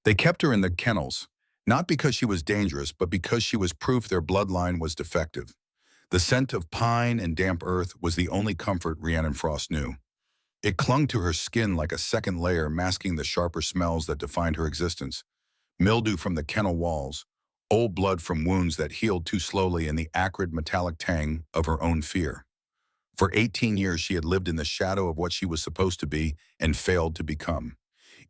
They kept her in the kennels, not because she was dangerous, but because she was proof their bloodline was defective. The scent of pine and damp earth was the only comfort Rhiannon Frost knew. It clung to her skin like a second layer, masking the sharper smells that defined her existence. Mildew from the kennel walls, old blood from wounds that healed too slowly, and the acrid metallic tang of her own fear. For 18 years she had lived in the shadow of what she was supposed to be and failed to become.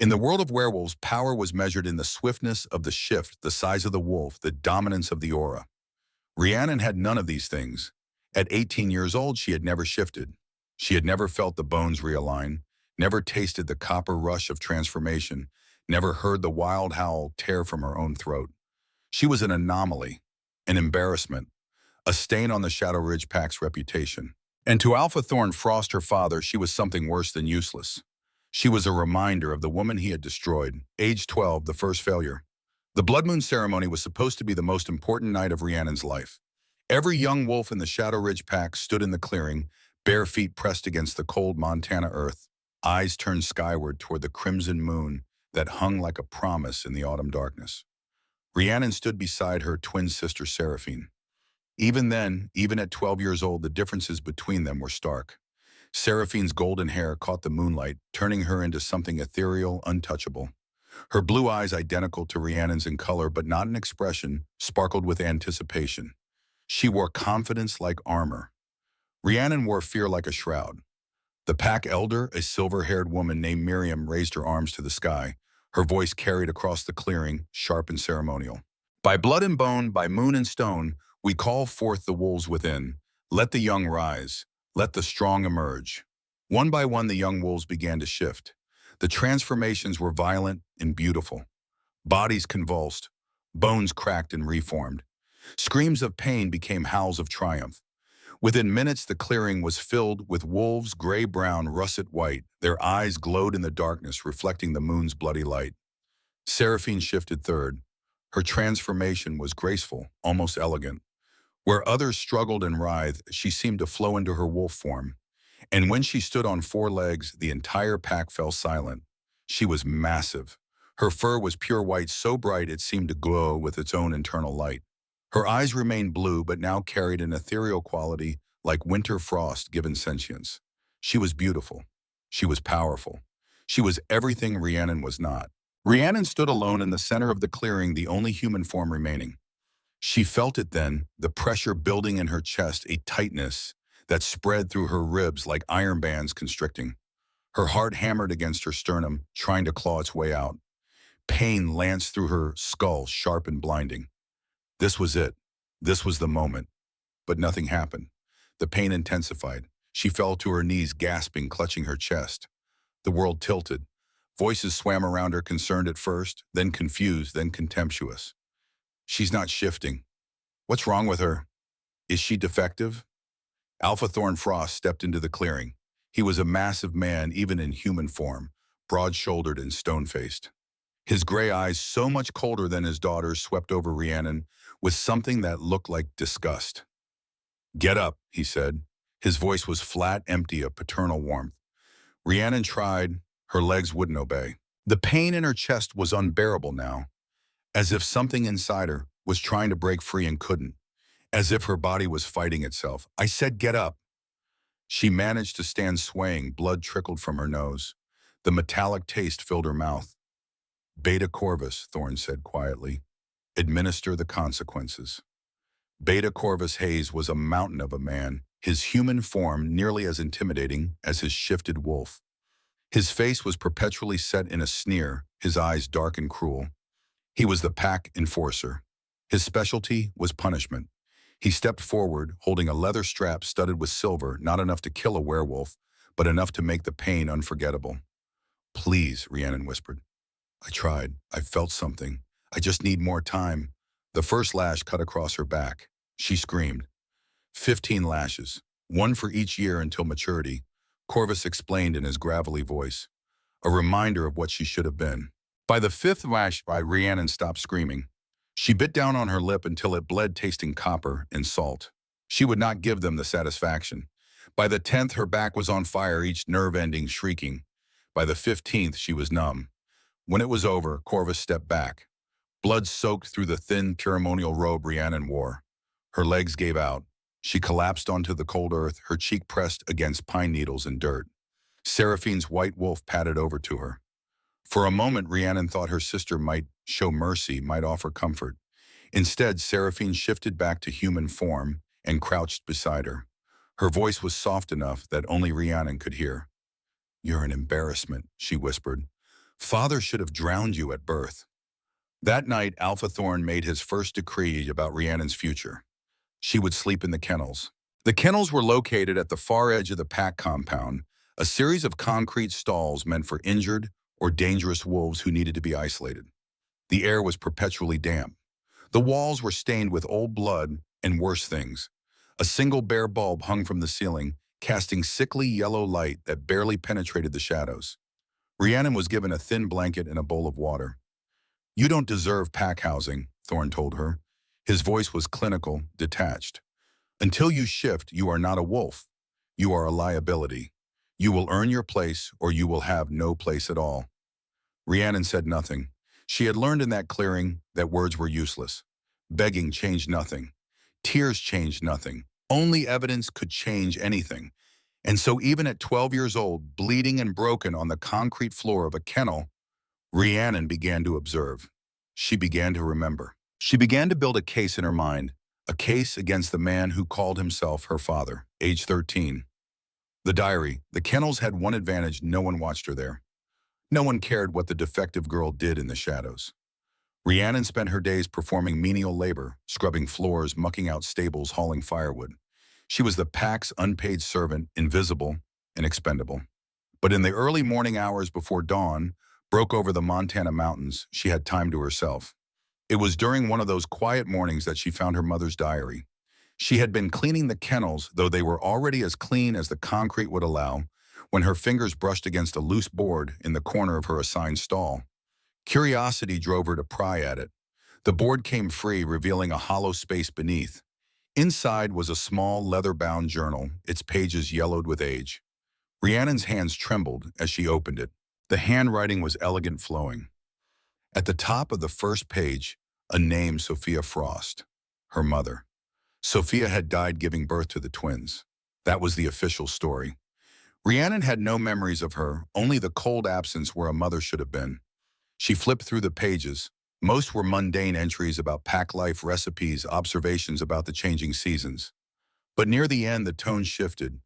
In the world of werewolves, power was measured in the swiftness of the shift, the size of the wolf, the dominance of the aura. Rhiannon had none of these things. At 18 years old, she had never shifted. She had never felt the bones realign, never tasted the copper rush of transformation, never heard the wild howl tear from her own throat. She was an anomaly, an embarrassment, a stain on the Shadow Ridge Pack's reputation. And to Alpha Thorn Frost, her father, she was something worse than useless. She was a reminder of the woman he had destroyed. Age 12, the first failure. The Blood Moon ceremony was supposed to be the most important night of Rhiannon's life. Every young wolf in the Shadow Ridge Pack stood in the clearing, bare feet pressed against the cold Montana earth, eyes turned skyward toward the crimson moon that hung like a promise in the autumn darkness. Rhiannon stood beside her twin sister Seraphine. Even then, even at 12 years old, the differences between them were stark. Seraphine's golden hair caught the moonlight, turning her into something ethereal, untouchable. Her blue eyes, identical to Rhiannon's in color but not in expression, sparkled with anticipation. She wore confidence like armor. Rhiannon wore fear like a shroud. The pack elder, a silver-haired woman named Miriam, raised her arms to the sky. Her voice carried across the clearing, sharp and ceremonial. By blood and bone, by moon and stone, we call forth the wolves within. Let the young rise. Let the strong emerge. One by one, the young wolves began to shift. The transformations were violent and beautiful. Bodies convulsed, bones cracked and reformed. Screams of pain became howls of triumph. Within minutes, the clearing was filled with wolves, gray-brown, russet-white. Their eyes glowed in the darkness, reflecting the moon's bloody light. Seraphine shifted third. Her transformation was graceful, almost elegant. Where others struggled and writhed, she seemed to flow into her wolf form. And when she stood on four legs, the entire pack fell silent. She was massive. Her fur was pure white, so bright it seemed to glow with its own internal light. Her eyes remained blue, but now carried an ethereal quality like winter frost given sentience. She was beautiful. She was powerful. She was everything Rhiannon was not. Rhiannon stood alone in the center of the clearing, the only human form remaining. She felt it then, the pressure building in her chest, a tightness that spread through her ribs like iron bands constricting. Her heart hammered against her sternum, trying to claw its way out. Pain lanced through her skull, sharp and blinding. This was it. This was the moment. But nothing happened. The pain intensified. She fell to her knees, gasping, clutching her chest. The world tilted. Voices swam around her, concerned at first, then confused, then contemptuous. She's not shifting. What's wrong with her? Is she defective? Alpha Thorn Frost stepped into the clearing. He was a massive man, even in human form, broad-shouldered and stone-faced. His gray eyes, so much colder than his daughter's, swept over Rhiannon with something that looked like disgust. "Get up," he said. His voice was flat, empty of paternal warmth. Rhiannon tried. Her legs wouldn't obey. The pain in her chest was unbearable now, as if something inside her was trying to break free and couldn't, as if her body was fighting itself. "I said get up." She managed to stand swaying. Blood trickled from her nose. The metallic taste filled her mouth. "Beta Corvus," Thorn said quietly. "Administer the consequences." Beta Corvus Hayes was a mountain of a man, his human form nearly as intimidating as his shifted wolf. His face was perpetually set in a sneer, his eyes dark and cruel. He was the pack enforcer. His specialty was punishment. He stepped forward, holding a leather strap studded with silver, not enough to kill a werewolf, but enough to make the pain unforgettable. "Please," Rhiannon whispered. "I tried. I felt something. I just need more time." The first lash cut across her back. She screamed. 15 lashes, one for each year until maturity, Corvus explained in his gravelly voice. A reminder of what she should have been. By the 5th lash, Rhiannon stopped screaming. She bit down on her lip until it bled, tasting copper and salt. She would not give them the satisfaction. By the 10th, her back was on fire, each nerve ending shrieking. By the 15th, she was numb. When it was over, Corvus stepped back. Blood soaked through the thin ceremonial robe Rhiannon wore. Her legs gave out. She collapsed onto the cold earth, her cheek pressed against pine needles and dirt. Seraphine's white wolf padded over to her. For a moment, Rhiannon thought her sister might show mercy, might offer comfort. Instead, Seraphine shifted back to human form and crouched beside her. Her voice was soft enough that only Rhiannon could hear. "You're an embarrassment," she whispered. "Father should have drowned you at birth." That night, Alpha Thorn made his first decree about Rhiannon's future. She would sleep in the kennels. The kennels were located at the far edge of the pack compound, a series of concrete stalls meant for injured or dangerous wolves who needed to be isolated. The air was perpetually damp. The walls were stained with old blood and worse things. A single bare bulb hung from the ceiling, casting sickly yellow light that barely penetrated the shadows. Rhiannon was given a thin blanket and a bowl of water. "You don't deserve pack housing," Thorn told her. His voice was clinical, detached. "Until you shift, you are not a wolf. You are a liability. You will earn your place or you will have no place at all." Rhiannon said nothing. She had learned in that clearing that words were useless. Begging changed nothing. Tears changed nothing. Only evidence could change anything. And so even at 12 years old, bleeding and broken on the concrete floor of a kennel, Rhiannon began to observe. She began to remember. She began to build a case in her mind, a case against the man who called himself her father, age 13. The diary. The kennels had one advantage: no one watched her there. No one cared what the defective girl did in the shadows. Rhiannon spent her days performing menial labor, scrubbing floors, mucking out stables, hauling firewood. She was the pack's unpaid servant, invisible and expendable. But in the early morning hours before dawn broke over the Montana mountains, she had time to herself. It was during one of those quiet mornings that she found her mother's diary. She had been cleaning the kennels, though they were already as clean as the concrete would allow, when her fingers brushed against a loose board in the corner of her assigned stall. Curiosity drove her to pry at it. The board came free, revealing a hollow space beneath. Inside was a small, leather-bound journal, its pages yellowed with age. Rhiannon's hands trembled as she opened it. The handwriting was elegant, flowing. At the top of the first page, a name: Sophia Frost, her mother. Sophia had died giving birth to the twins. That was the official story. Rhiannon had no memories of her, only the cold absence where a mother should have been. She flipped through the pages. Most were mundane entries about pack life, recipes, observations about the changing seasons. But near the end, the tone shifted.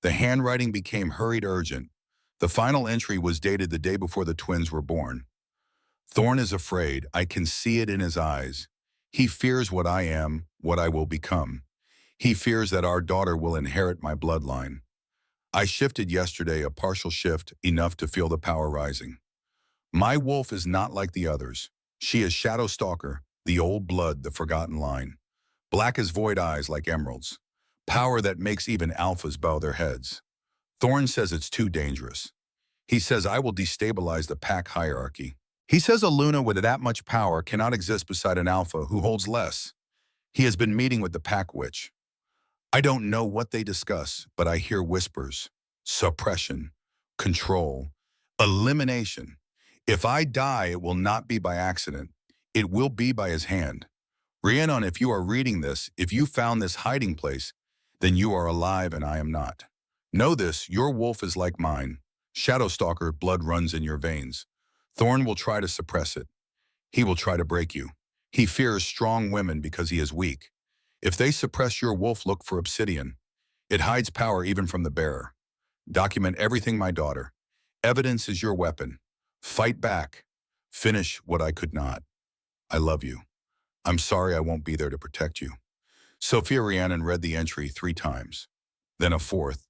The handwriting became hurried, urgent. The final entry was dated the day before the twins were born. "Thorn is afraid. I can see it in his eyes. He fears what I am, what I will become. He fears that our daughter will inherit my bloodline. I shifted yesterday, a partial shift, enough to feel the power rising. My wolf is not like the others. She is Shadow Stalker, the old blood, the forgotten line. Black as void eyes like emeralds. Power that makes even alphas bow their heads. Thorn says it's too dangerous. He says I will destabilize the pack hierarchy. He says a Luna with that much power cannot exist beside an alpha who holds less. He has been meeting with the pack witch. I don't know what they discuss, but I hear whispers. Suppression, control, elimination. If I die, it will not be by accident. It will be by his hand. Rhiannon, if you are reading this, if you found this hiding place, then you are alive and I am not. Know this: your wolf is like mine. Shadow Stalker, blood runs in your veins. Thorn will try to suppress it. He will try to break you. He fears strong women because he is weak. If they suppress your wolf, look for obsidian. It hides power even from the bearer. Document everything, my daughter. Evidence is your weapon. Fight back. Finish what I could not. I love you. I'm sorry I won't be there to protect you." Sophia Rhiannon read the entry 3 times, then a fourth.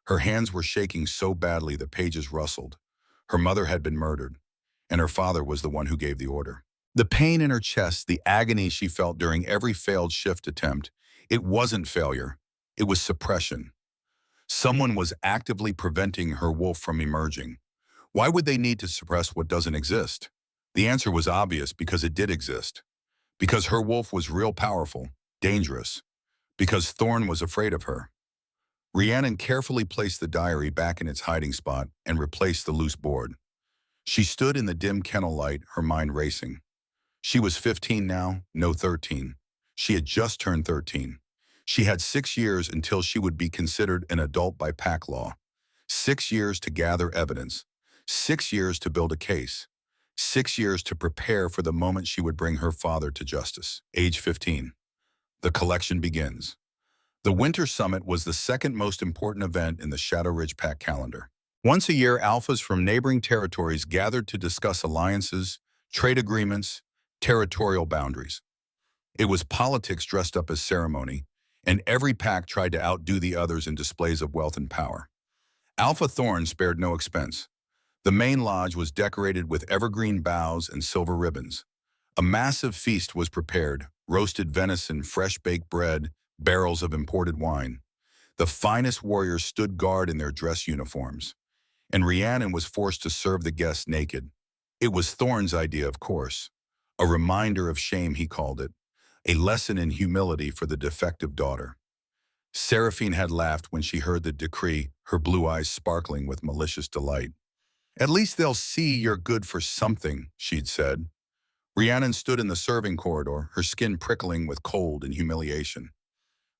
Her hands were shaking so badly the pages rustled. Her mother had been murdered, and her father was the one who gave the order. The pain in her chest, the agony she felt during every failed shift attempt, it wasn't failure, it was suppression. Someone was actively preventing her wolf from emerging. Why would they need to suppress what doesn't exist? The answer was obvious: because it did exist. Because her wolf was real, powerful, dangerous. Because Thorn was afraid of her. Rhiannon carefully placed the diary back in its hiding spot and replaced the loose board. She stood in the dim kennel light, her mind racing. She was 15 now, no 13. She had just turned 13. She had 6 years until she would be considered an adult by pack law. 6 years to gather evidence. 6 years to build a case. 6 years to prepare for the moment she would bring her father to justice. Age 15. The collection begins. The Winter Summit was the second most important event in the Shadow Ridge Pack calendar. Once a year, alphas from neighboring territories gathered to discuss alliances, trade agreements, territorial boundaries. It was politics dressed up as ceremony, and every pack tried to outdo the others in displays of wealth and power. Alpha Thorn spared no expense. The main lodge was decorated with evergreen boughs and silver ribbons. A massive feast was prepared: roasted venison, fresh-baked bread, barrels of imported wine. The finest warriors stood guard in their dress uniforms, and Rhiannon was forced to serve the guests naked. It was Thorn's idea, of course. A reminder of shame, he called it. A lesson in humility for the defective daughter. Seraphine had laughed when she heard the decree, her blue eyes sparkling with malicious delight. "At least they'll see you're good for something," she'd said. Rhiannon stood in the serving corridor, her skin prickling with cold and humiliation.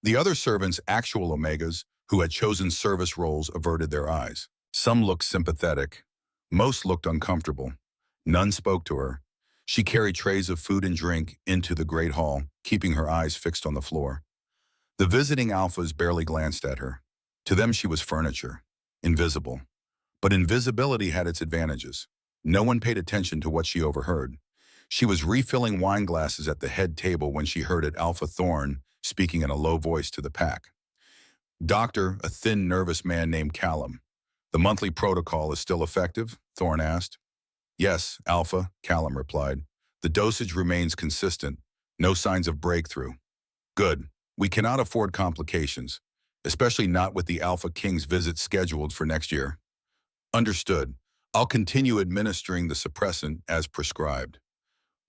The other servants, actual Omegas, who had chosen service roles, averted their eyes. Some looked sympathetic. Most looked uncomfortable. None spoke to her. She carried trays of food and drink into the great hall, keeping her eyes fixed on the floor. The visiting alphas barely glanced at her. To them she was furniture, invisible. But invisibility had its advantages. No one paid attention to what she overheard. She was refilling wine glasses at the head table when she heard it Alpha Thorn speaking in a low voice to the pack. "Doctor," a thin, nervous man named Callum. "The monthly protocol is still effective?" Thorn asked. "Yes, Alpha," Callum replied. "The dosage remains consistent. No signs of breakthrough." "Good. We cannot afford complications, especially not with the AlphaKing's visit scheduled for next year." "Understood. I'll continue administering the suppressant as prescribed."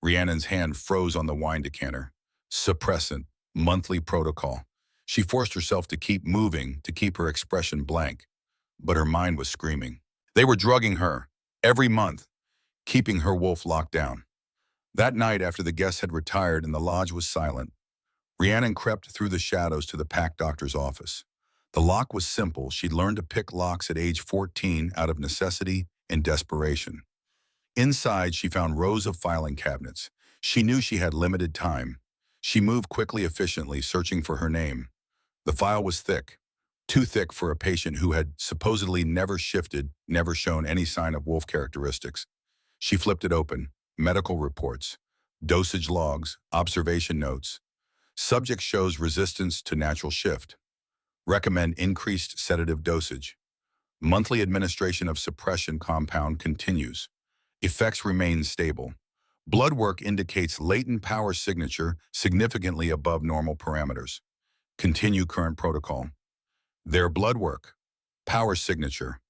Rhiannon's hand froze on the wine decanter. Suppressant, monthly protocol. She forced herself to keep moving, to keep her expression blank. But her mind was screaming. They were drugging her, every month, keeping her wolf locked down. That night, after the guests had retired and the lodge was silent, Rhiannon crept through the shadows to the pack doctor's office. The lock was simple. She'd learned to pick locks at age 14 out of necessity and desperation. Inside, she found rows of filing cabinets. She knew she had limited time. She moved quickly, efficiently, searching for her name. The file was thick, too thick for a patient who had supposedly never shifted, never shown any sign of wolf characteristics. She flipped it open. Medical reports, dosage logs, observation notes. Subject shows resistance to natural shift. Recommend increased sedative dosage. Monthly administration of suppression compound continues. Effects remain stable. Blood work indicates latent power signature significantly above normal parameters. Continue current protocol. Their blood work. Power signature.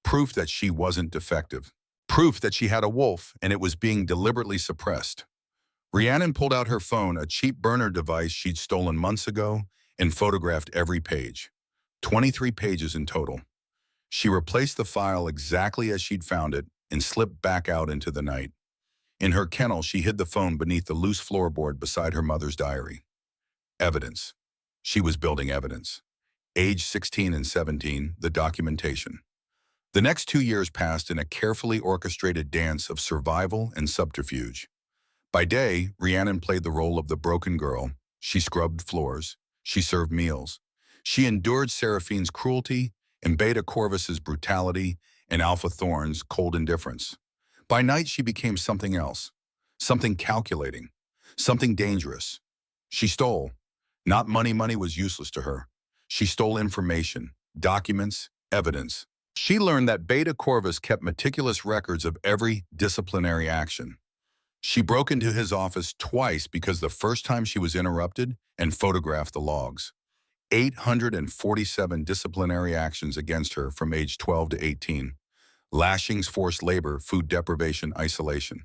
Proof that she wasn't defective. Proof that she had a wolf and it was being deliberately suppressed. Rhiannon pulled out her phone, a cheap burner device she'd stolen months ago, and photographed every page. 23 pages in total. She replaced the file exactly as she'd found it and slipped back out into the night. In her kennel, she hid the phone beneath the loose floorboard beside her mother's diary. Evidence. She was building evidence. Age 16 and 17, the documentation. The next 2 years passed in a carefully orchestrated dance of survival and subterfuge. By day, Rhiannon played the role of the broken girl. She scrubbed floors. She served meals. She endured Seraphine's cruelty and Beta Corvus's brutality and Alpha Thorn's cold indifference. By night, she became something else, something calculating, something dangerous. She stole. Not money. Money was useless to her. She stole information, documents, evidence. She learned that Beta Corvus kept meticulous records of every disciplinary action. She broke into his office twice because the first time she was interrupted and photographed the logs. 847 disciplinary actions against her from age 12 to 18. Lashings, forced labor, food deprivation, isolation.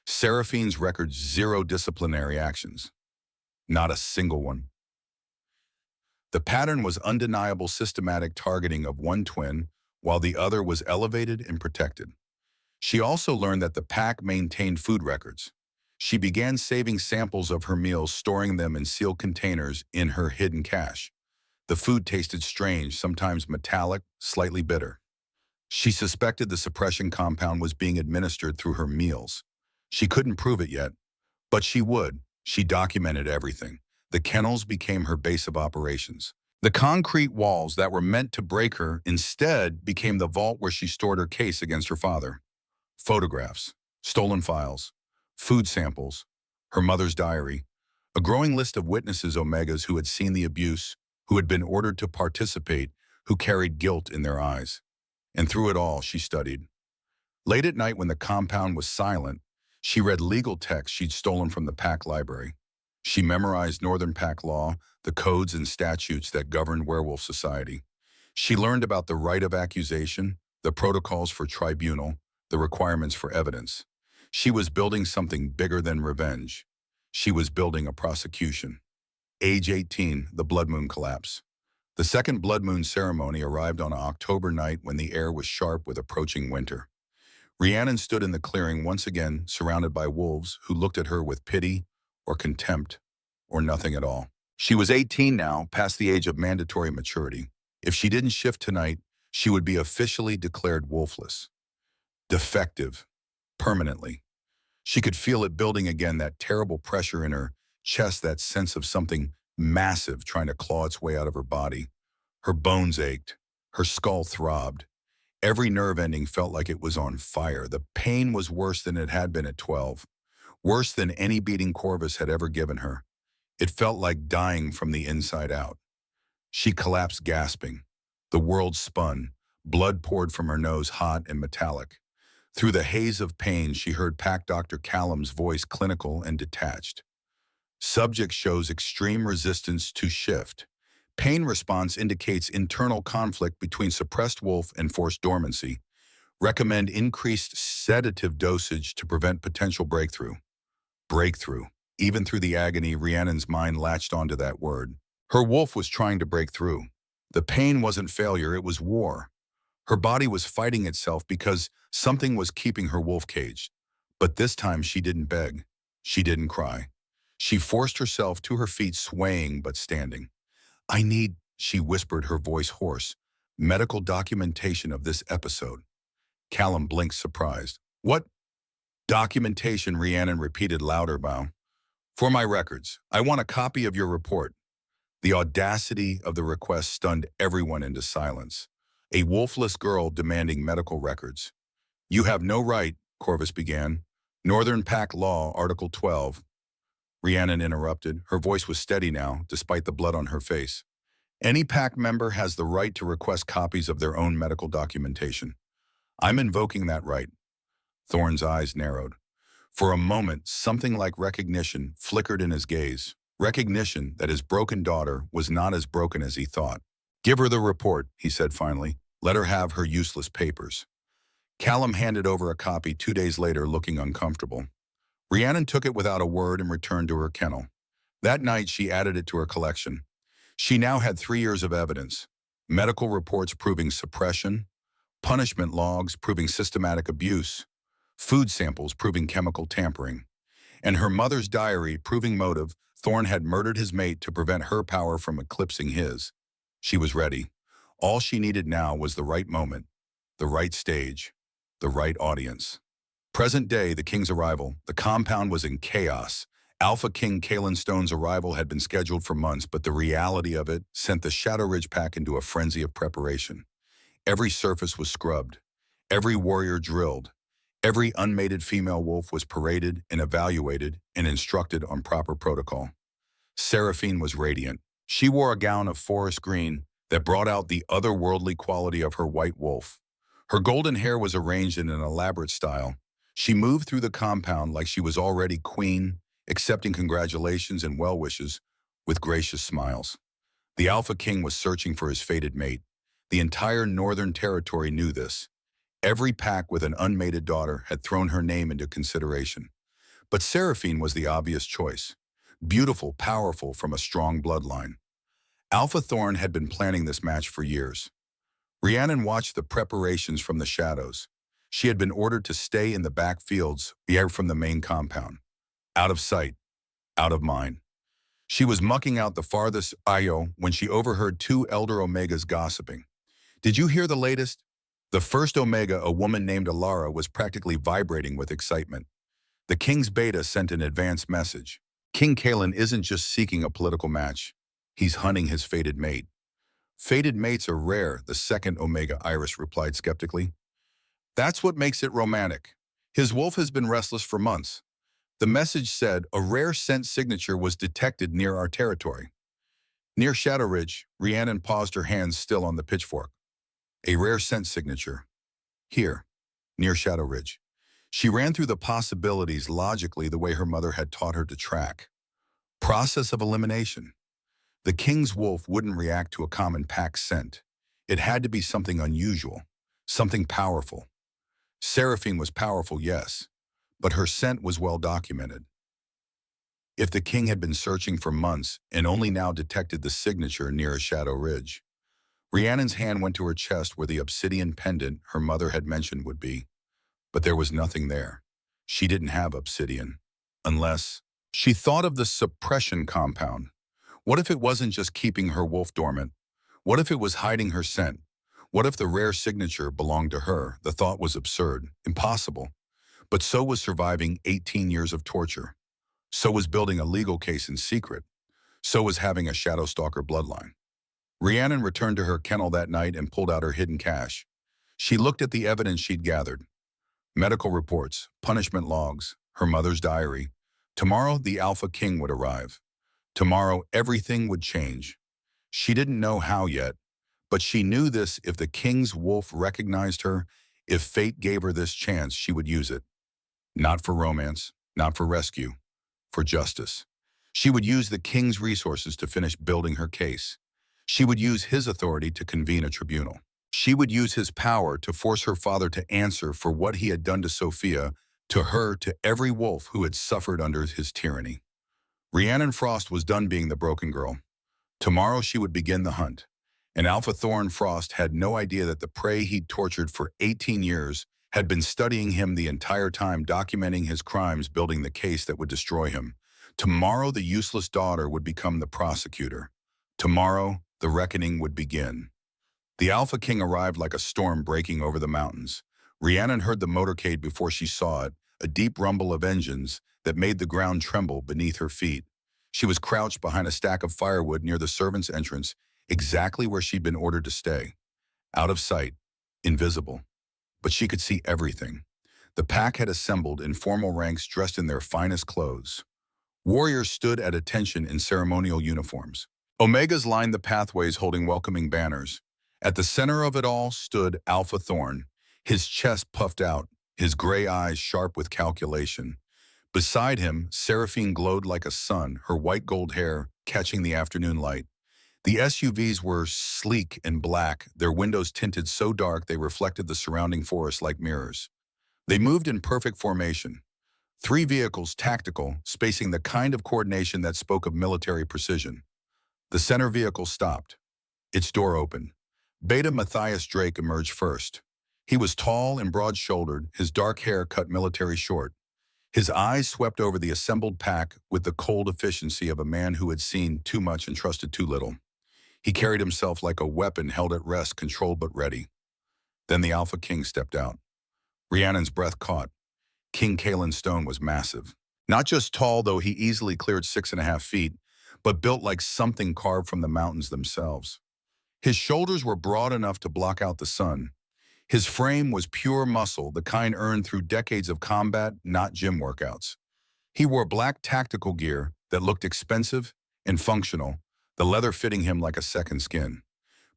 Seraphine's records, 0 disciplinary actions. Not a single one. The pattern was undeniable, systematic targeting of one twin while the other was elevated and protected. She also learned that the pack maintained food records. She began saving samples of her meals, storing them in sealed containers in her hidden cache. The food tasted strange, sometimes metallic, slightly bitter. She suspected the suppression compound was being administered through her meals. She couldn't prove it yet, but she would. She documented everything. The kennels became her base of operations. The concrete walls that were meant to break her instead became the vault where she stored her case against her father. Photographs, stolen files, food samples, her mother's diary, a growing list of witnesses Omegas who had seen the abuse, who had been ordered to participate, who carried guilt in their eyes. And through it all, she studied. Late at night when the compound was silent, she read legal texts she'd stolen from the Pack library. She memorized Northern Pack law, the codes and statutes that governed werewolf society. She learned about the right of accusation, the protocols for tribunal, the requirements for evidence. She was building something bigger than revenge. She was building a prosecution. Age 18, the blood moon collapse. The second blood moon ceremony arrived on an October night when the air was sharp with approaching winter. Rhiannon stood in the clearing once again, surrounded by wolves who looked at her with pity or contempt or nothing at all. She was 18 now, past the age of mandatory maturity. If she didn't shift tonight, she would be officially declared wolfless. Defective. Permanently. She could feel it building again, that terrible pressure in her chest, that sense of something massive trying to claw its way out of her body. Her bones ached. Her skull throbbed. Every nerve ending felt like it was on fire. The pain was worse than it had been at 12. Worse than any beating Corvus had ever given her. It felt like dying from the inside out. She collapsed gasping. The world spun. Blood poured from her nose, hot and metallic. Through the haze of pain, she heard Pack Dr. Callum's voice, clinical and detached. Subject shows extreme resistance to shift. Pain response indicates internal conflict between suppressed wolf and forced dormancy. Recommend increased sedative dosage to prevent potential breakthrough. Breakthrough. Even through the agony, Rhiannon's mind latched onto that word. Her wolf was trying to break through. The pain wasn't failure, it was war. Her body was fighting itself because something was keeping her wolf caged. But this time she didn't beg. She didn't cry. She forced herself to her feet, swaying but standing. I need, she whispered, her voice hoarse, medical documentation of this episode. Callum blinked, surprised. What? Documentation, Rhiannon repeated louder, bow. For my records, I want a copy of your report. The audacity of the request stunned everyone into silence. A wolfless girl demanding medical records. You have no right, Corvus began. Northern Pack Law, Article 12. Rhiannon interrupted. Her voice was steady now, despite the blood on her face. Any pack member has the right to request copies of their own medical documentation. I'm invoking that right. Thorne's eyes narrowed. For a moment, something like recognition flickered in his gaze. Recognition that his broken daughter was not as broken as he thought. Give her the report, he said finally. Let her have her useless papers. Callum handed over a copy 2 days later, looking uncomfortable. Rhiannon took it without a word and returned to her kennel. That night, she added it to her collection. She now had 3 years of evidence. Medical reports proving suppression, punishment logs proving systematic abuse, food samples proving chemical tampering, and her mother's diary proving motive. Thorne had murdered his mate to prevent her power from eclipsing his. She was ready. All she needed now was the right moment, the right stage, the right audience. Present day, the King's arrival. The compound was in chaos. AlphaKing Kalen Stone's arrival had been scheduled for months, but the reality of it sent the Shadow Ridge Pack into a frenzy of preparation. Every surface was scrubbed. Every warrior drilled. Every unmated female wolf was paraded and evaluated and instructed on proper protocol. Seraphine was radiant. She wore a gown of forest green that brought out the otherworldly quality of her white wolf. Her golden hair was arranged in an elaborate style. She moved through the compound like she was already queen, accepting congratulations and well-wishes with gracious smiles. The AlphaKing was searching for his fated mate. The entire Northern Territory knew this. Every pack with an unmated daughter had thrown her name into consideration. But Seraphine was the obvious choice. Beautiful, powerful, from a strong bloodline. Alpha Thorne had been planning this match for years. Rhiannon watched the preparations from the shadows. She had been ordered to stay in the back fields, away from the main compound. Out of sight, out of mind. She was mucking out the farthest IO when she overheard two elder Omegas gossiping. Did you hear the latest? The first Omega, a woman named Alara, was practically vibrating with excitement. The King's Beta sent an advance message. King Kalen isn't just seeking a political match. He's hunting his fated mate. Fated mates are rare, the second Omega Iris replied skeptically. That's what makes it romantic. His wolf has been restless for months. The message said a rare scent signature was detected near our territory. Near Shadow Ridge, Rhiannon paused, her hands still on the pitchfork. A rare scent signature. Here, near Shadow Ridge. She ran through the possibilities logically the way her mother had taught her to track. Process of elimination. The king's wolf wouldn't react to a common pack scent. It had to be something unusual, something powerful. Seraphine was powerful, yes, but her scent was well documented. If the king had been searching for months and only now detected the signature near a Shadow Ridge, Rhiannon's hand went to her chest where the obsidian pendant her mother had mentioned would be. But there was nothing there. She didn't have obsidian. Unless she thought of the suppression compound. What if it wasn't just keeping her wolf dormant? What if it was hiding her scent? What if the rare signature belonged to her? The thought was absurd, impossible. But so was surviving 18 years of torture. So was building a legal case in secret. So was having a shadow stalker bloodline. Rhiannon returned to her kennel that night and pulled out her hidden cache. She looked at the evidence she'd gathered. Medical reports, punishment logs, her mother's diary. Tomorrow, the AlphaKing would arrive. Tomorrow, everything would change. She didn't know how yet, but she knew this: if the king's wolf recognized her, if fate gave her this chance, she would use it. Not for romance, not for rescue, for justice. She would use the king's resources to finish building her case. She would use his authority to convene a tribunal. She would use his power to force her father to answer for what he had done to Sophia, to her, to every wolf who had suffered under his tyranny. Rhiannon Frost was done being the broken girl. Tomorrow she would begin the hunt. And Alpha Thorn Frost had no idea that the prey he'd tortured for 18 years had been studying him the entire time, documenting his crimes, building the case that would destroy him. Tomorrow the useless daughter would become the prosecutor. Tomorrow the reckoning would begin. The AlphaKing arrived like a storm breaking over the mountains. Rhiannon heard the motorcade before she saw it, a deep rumble of engines that made the ground tremble beneath her feet. She was crouched behind a stack of firewood near the servants' entrance, exactly where she'd been ordered to stay. Out of sight, invisible. But she could see everything. The pack had assembled in formal ranks, dressed in their finest clothes. Warriors stood at attention in ceremonial uniforms. Omegas lined the pathways holding welcoming banners. At the center of it all stood Alpha Thorn, his chest puffed out, his gray eyes sharp with calculation. Beside him, Seraphine glowed like a sun, her white gold hair catching the afternoon light. The SUVs were sleek and black, their windows tinted so dark they reflected the surrounding forest like mirrors. They moved in perfect formation. 3 vehicles, tactical, spacing the kind of coordination that spoke of military precision. The center vehicle stopped. Its door opened. Beta Matthias Drake emerged first. He was tall and broad-shouldered, his dark hair cut military short. His eyes swept over the assembled pack with the cold efficiency of a man who had seen too much and trusted too little. He carried himself like a weapon held at rest, controlled but ready. Then the AlphaKing stepped out. Rhiannon's breath caught. King Kalen Stone was massive. Not just tall, though he easily cleared 6.5 feet, but built like something carved from the mountains themselves. His shoulders were broad enough to block out the sun. His frame was pure muscle, the kind earned through decades of combat, not gym workouts. He wore black tactical gear that looked expensive and functional, the leather fitting him like a second skin.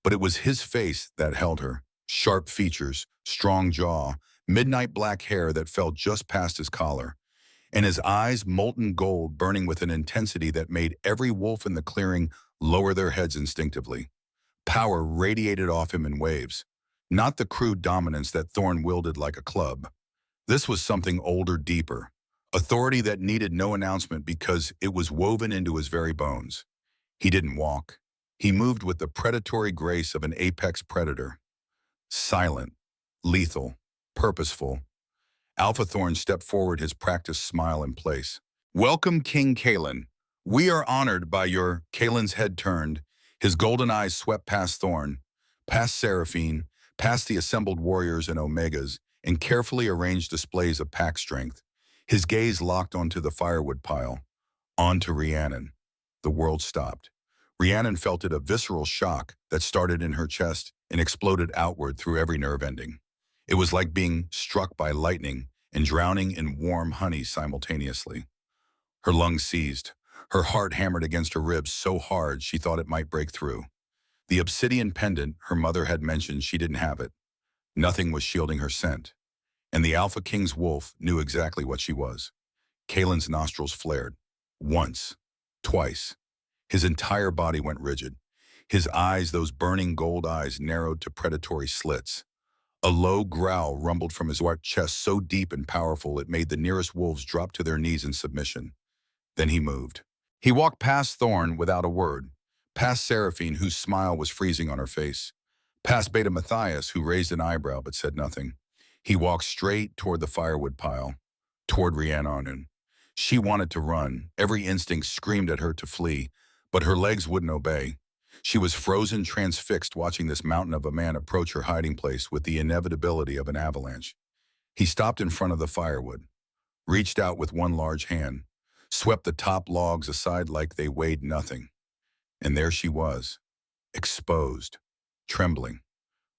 But it was his face that held her. Sharp features, strong jaw, midnight black hair that fell just past his collar, and his eyes molten gold, burning with an intensity that made every wolf in the clearing lower their heads instinctively. Power radiated off him in waves, not the crude dominance that Thorn wielded like a club. This was something older, deeper, authority that needed no announcement because it was woven into his very bones. He didn't walk. He moved with the predatory grace of an apex predator. Silent, lethal, purposeful. Alpha Thorn stepped forward, his practiced smile in place. Welcome, King Kalen. We are honored by your— Kalen's head turned. His golden eyes swept past Thorn, past Seraphine, past the assembled warriors and Omegas, and carefully arranged displays of pack strength. His gaze locked onto the firewood pile, onto Rhiannon. The world stopped. Rhiannon felt it, a visceral shock that started in her chest and exploded outward through every nerve ending. It was like being struck by lightning and drowning in warm honey simultaneously. Her lungs seized. Her heart hammered against her ribs so hard she thought it might break through. The obsidian pendant her mother had mentioned, she didn't have it. Nothing was shielding her scent. And the Alpha King's wolf knew exactly what she was. Kalen's nostrils flared. Once. Twice. His entire body went rigid. His eyes, those burning gold eyes, narrowed to predatory slits. A low growl rumbled from his white chest, so deep and powerful it made the nearest wolves drop to their knees in submission. Then he moved. He walked past Thorn without a word, past Seraphine, whose smile was freezing on her face, past Beta Matthias, who raised an eyebrow but said nothing. He walked straight toward the firewood pile, toward Rhiannon. She wanted to run. Every instinct screamed at her to flee, but her legs wouldn't obey. She was frozen, transfixed, watching this mountain of a man approach her hiding place with the inevitability of an avalanche. He stopped in front of the firewood, reached out with one large hand, swept the top logs aside like they weighed nothing. And there she was, exposed, trembling.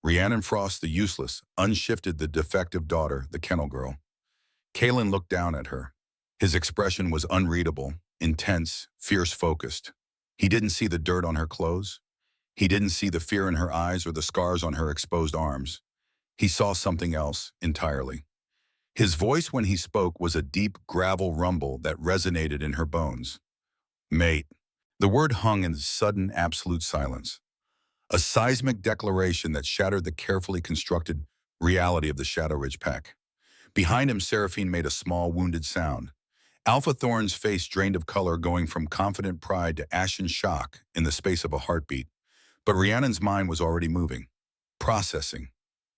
Rhiannon Frost, the useless, unshifted, the defective daughter, the kennel girl. Kalen looked down at her. His expression was unreadable, intense, fierce-focused. He didn't see the dirt on her clothes. He didn't see the fear in her eyes or the scars on her exposed arms. He saw something else entirely. His voice, when he spoke, was a deep gravel rumble that resonated in her bones. Mate. The word hung in sudden, absolute silence. A seismic declaration that shattered the carefully constructed reality of the Shadow Ridge pack. Behind him, Seraphine made a small, wounded sound. Alpha Thorn's face drained of color, going from confident pride to ashen shock in the space of a heartbeat. But Rhiannon's mind was already moving, processing,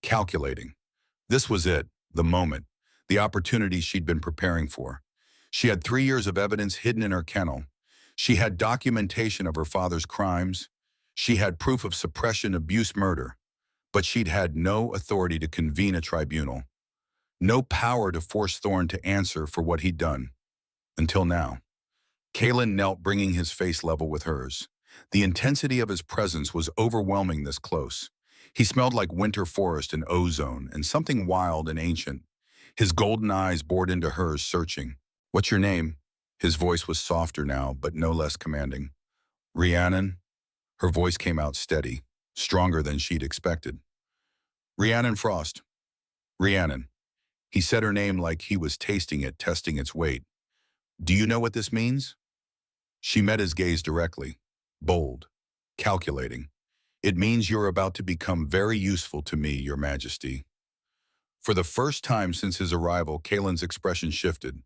calculating. This was it, the moment, the opportunity she'd been preparing for. She had 3 years of evidence hidden in her kennel. She had documentation of her father's crimes. She had proof of suppression, abuse, murder. But she'd had no authority to convene a tribunal, no power to force Thorn to answer for what he'd done. Until now. Kalen knelt, bringing his face level with hers. The intensity of his presence was overwhelming this close. He smelled like winter forest and ozone and something wild and ancient. His golden eyes bored into hers, searching. What's your name? His voice was softer now, but no less commanding. Rhiannon? Her voice came out steady, stronger than she'd expected. Rhiannon Frost. Rhiannon. He said her name like he was tasting it, testing its weight. Do you know what this means? She met his gaze directly, bold, calculating. It means you're about to become very useful to me, Your Majesty. For the first time since his arrival, Kalen's expression shifted.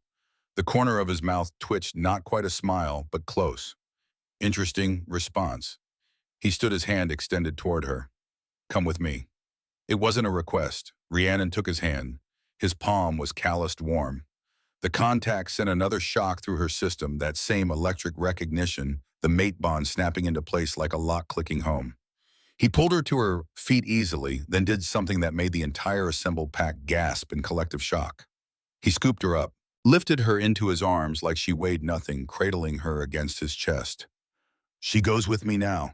The corner of his mouth twitched, not quite a smile, but close. Interesting response. He stood, his hand extended toward her. Come with me. It wasn't a request. Rhiannon took his hand. His palm was calloused warm. The contact sent another shock through her system, that same electric recognition, the mate bond snapping into place like a lock clicking home. He pulled her to her feet easily, then did something that made the entire assembled pack gasp in collective shock. He scooped her up, lifted her into his arms like she weighed nothing, cradling her against his chest. She goes with me now,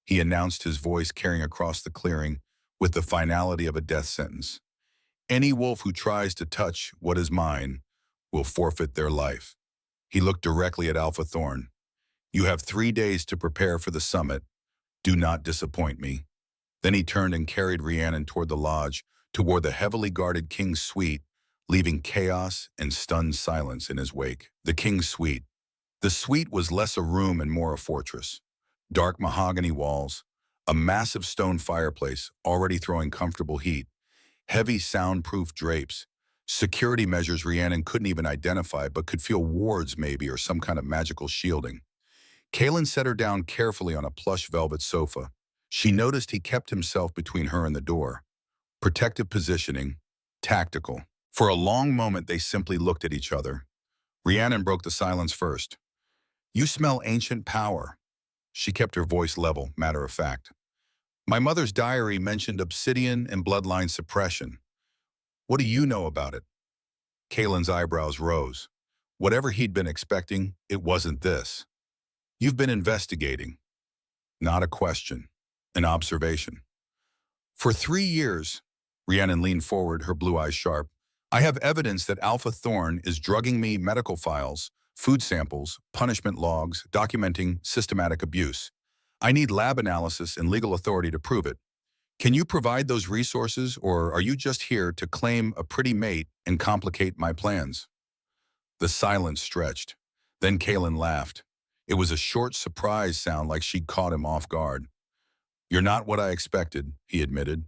he announced, his voice carrying across the clearing with the finality of a death sentence. Any wolf who tries to touch what is mine will forfeit their life. He looked directly at Alpha Thorn. You have 3 days to prepare for the summit. Do not disappoint me. Then he turned and carried Rhiannon toward the lodge, toward the heavily guarded king's suite, leaving chaos and stunned silence in his wake. The king's suite. The suite was less a room and more a fortress. Dark mahogany walls, a massive stone fireplace already throwing comfortable heat, heavy soundproof drapes, security measures Rhiannon couldn't even identify but could feel wards maybe, or some kind of magical shielding. Kalen set her down carefully on a plush velvet sofa. She noticed he kept himself between her and the door. Protective positioning, tactical. For a long moment, they simply looked at each other. Rhiannon broke the silence first. You smell ancient power. She kept her voice level, matter of fact. My mother's diary mentioned obsidian and bloodline suppression. What do you know about it? Kalen's eyebrows rose. Whatever he'd been expecting, it wasn't this. You've been investigating. Not a question. An observation. For 3 years, Rhiannon leaned forward, her blue eyes sharp. I have evidence that Alpha Thorn is drugging me medical files, food samples, punishment logs, documenting systematic abuse. I need lab analysis and legal authority to prove it. Can you provide those resources, or are you just here to claim a pretty mate and complicate my plans? The silence stretched. Then Kalen laughed. It was a short surprise sound like she'd caught him off guard. You're not what I expected, he admitted.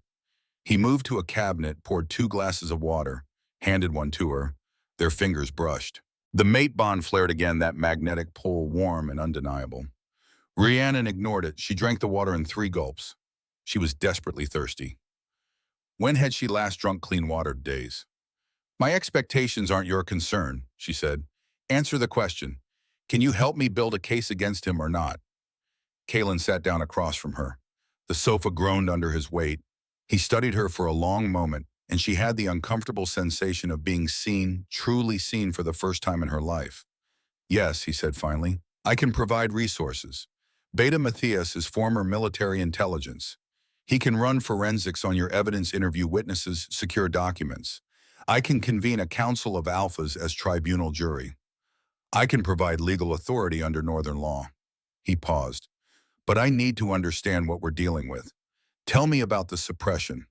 He moved to a cabinet, poured 2 glasses of water, handed one to her. Their fingers brushed. The mate bond flared again, that magnetic pull warm and undeniable. Rhiannon ignored it. She drank the water in 3 gulps. She was desperately thirsty. When had she last drunk clean water? Days. My expectations aren't your concern, she said. Answer the question. Can you help me build a case against him or not? Kalen sat down across from her. The sofa groaned under his weight. He studied her for a long moment, and she had the uncomfortable sensation of being seen, truly seen for the first time in her life. Yes, he said finally, I can provide resources. Beta Matthias is former military intelligence. He can run forensics on your evidence, interview witnesses, secure documents. I can convene a council of alphas as tribunal jury. I can provide legal authority under Northern law. He paused. But I need to understand what we're dealing with. Tell me about the suppression.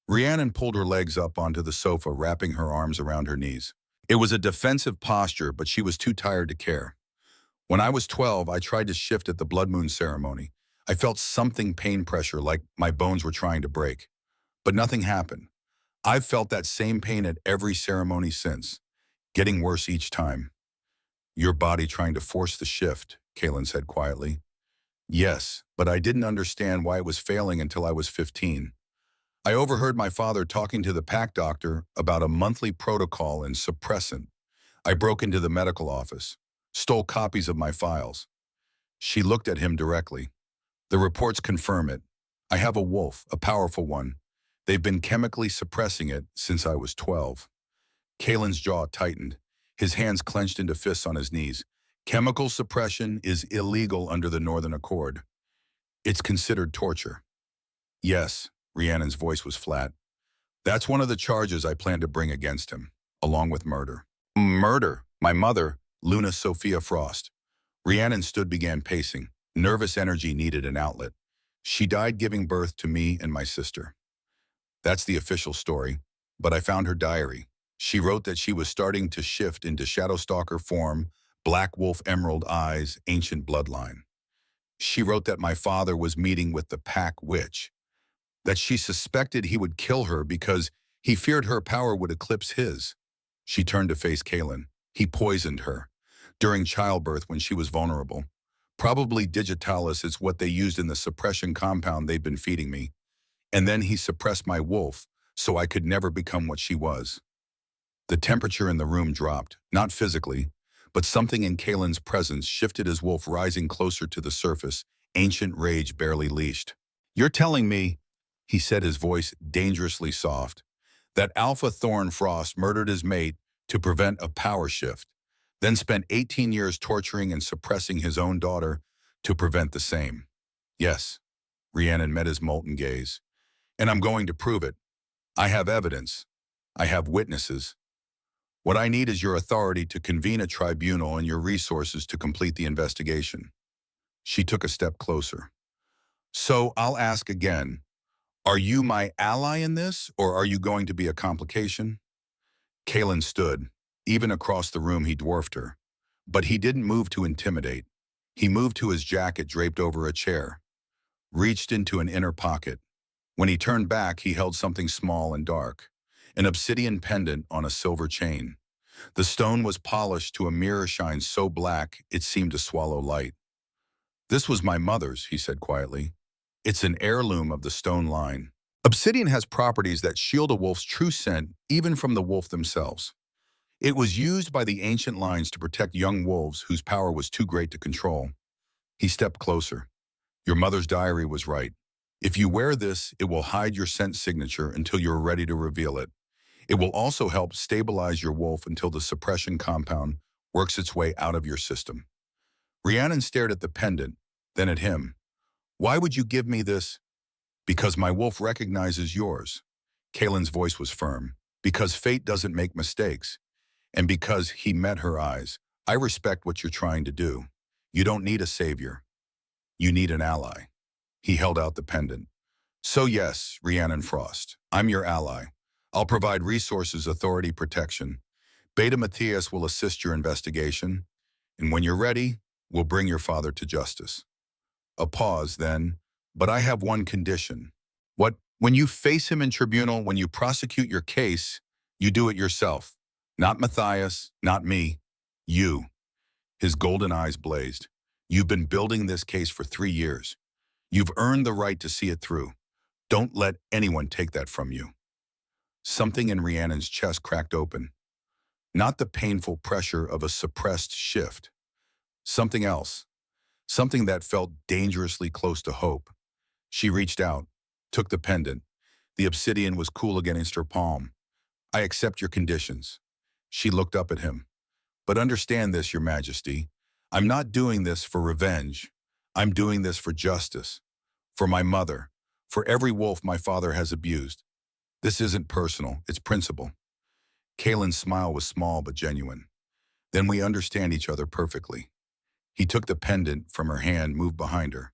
Rhiannon pulled her legs up onto the sofa, wrapping her arms around her knees. It was a defensive posture, but she was too tired to care. When I was 12, I tried to shift at the blood moon ceremony. I felt something pain pressure, like my bones were trying to break. But nothing happened. I've felt that same pain at every ceremony since, getting worse each time. Your body trying to force the shift, Kalen said quietly. Yes, but I didn't understand why it was failing until I was 15. I overheard my father talking to the pack doctor about a monthly protocol in suppressant. I broke into the medical office, stole copies of my files. She looked at him directly. The reports confirm it. I have a wolf, a powerful one. They've been chemically suppressing it since I was 12. Kalen's jaw tightened. His hands clenched into fists on his knees. Chemical suppression is illegal under the Northern Accord. It's considered torture. Yes, Rhiannon's voice was flat. That's one of the charges I plan to bring against him, along with murder. Murder? My mother, Luna Sophia Frost. Rhiannon began pacing. Nervous energy needed an outlet. She died giving birth to me and my sister. That's the official story, but I found her diary. She wrote that she was starting to shift into Shadowstalker form, Black Wolf Emerald Eyes, ancient bloodline. She wrote that my father was meeting with the Pack Witch, that she suspected he would kill her because he feared her power would eclipse his. She turned to face Kalen. He poisoned her during childbirth when she was vulnerable. Probably digitalis is what they used in the suppression compound they've been feeding me. And then he suppressed my wolf so I could never become what she was. The temperature in the room dropped, not physically, but something in Kalen's presence shifted his wolf, rising closer to the surface, ancient rage barely leashed. You're telling me, he said, his voice dangerously soft, that Alpha Thorn Frost murdered his mate to prevent a power shift, then spent 18 years torturing and suppressing his own daughter to prevent the same. Yes, Rhiannon met his molten gaze. And I'm going to prove it. I have evidence. I have witnesses. What I need is your authority to convene a tribunal and your resources to complete the investigation. She took a step closer. So I'll ask again, are you my ally in this, or are you going to be a complication? Kalen stood. Even across the room, he dwarfed her. But he didn't move to intimidate. He moved to his jacket draped over a chair, reached into an inner pocket. When he turned back, he held something small and dark, an obsidian pendant on a silver chain. The stone was polished to a mirror shine so black it seemed to swallow light. This was my mother's, he said quietly. It's an heirloom of the stone line. Obsidian has properties that shield a wolf's true scent even from the wolf themselves. It was used by the ancient lines to protect young wolves whose power was too great to control. He stepped closer. Your mother's diary was right. If you wear this, it will hide your scent signature until you're ready to reveal it. It will also help stabilize your wolf until the suppression compound works its way out of your system. Rhiannon stared at the pendant, then at him. Why would you give me this? Because my wolf recognizes yours. Kalen's voice was firm. Because fate doesn't make mistakes. And because he met her eyes. I respect what you're trying to do. You don't need a savior. You need an ally. He held out the pendant. So yes, Rhiannon Frost, I'm your ally. I'll provide resources, authority, protection. Beta Matthias will assist your investigation. And when you're ready, we'll bring your father to justice. A pause then, but I have one condition. What? When you face him in tribunal, when you prosecute your case, you do it yourself. Not Matthias, not me. You. His golden eyes blazed. You've been building this case for 3 years. You've earned the right to see it through. Don't let anyone take that from you. Something in Rhiannon's chest cracked open. Not the painful pressure of a suppressed shift. Something else. Something that felt dangerously close to hope. She reached out, took the pendant. The obsidian was cool against her palm. I accept your conditions. She looked up at him. But understand this, Your Majesty. I'm not doing this for revenge. I'm doing this for justice. For my mother. For every wolf my father has abused. This isn't personal, it's principle. Kalen's smile was small but genuine. Then we understand each other perfectly. He took the pendant from her hand, moved behind her.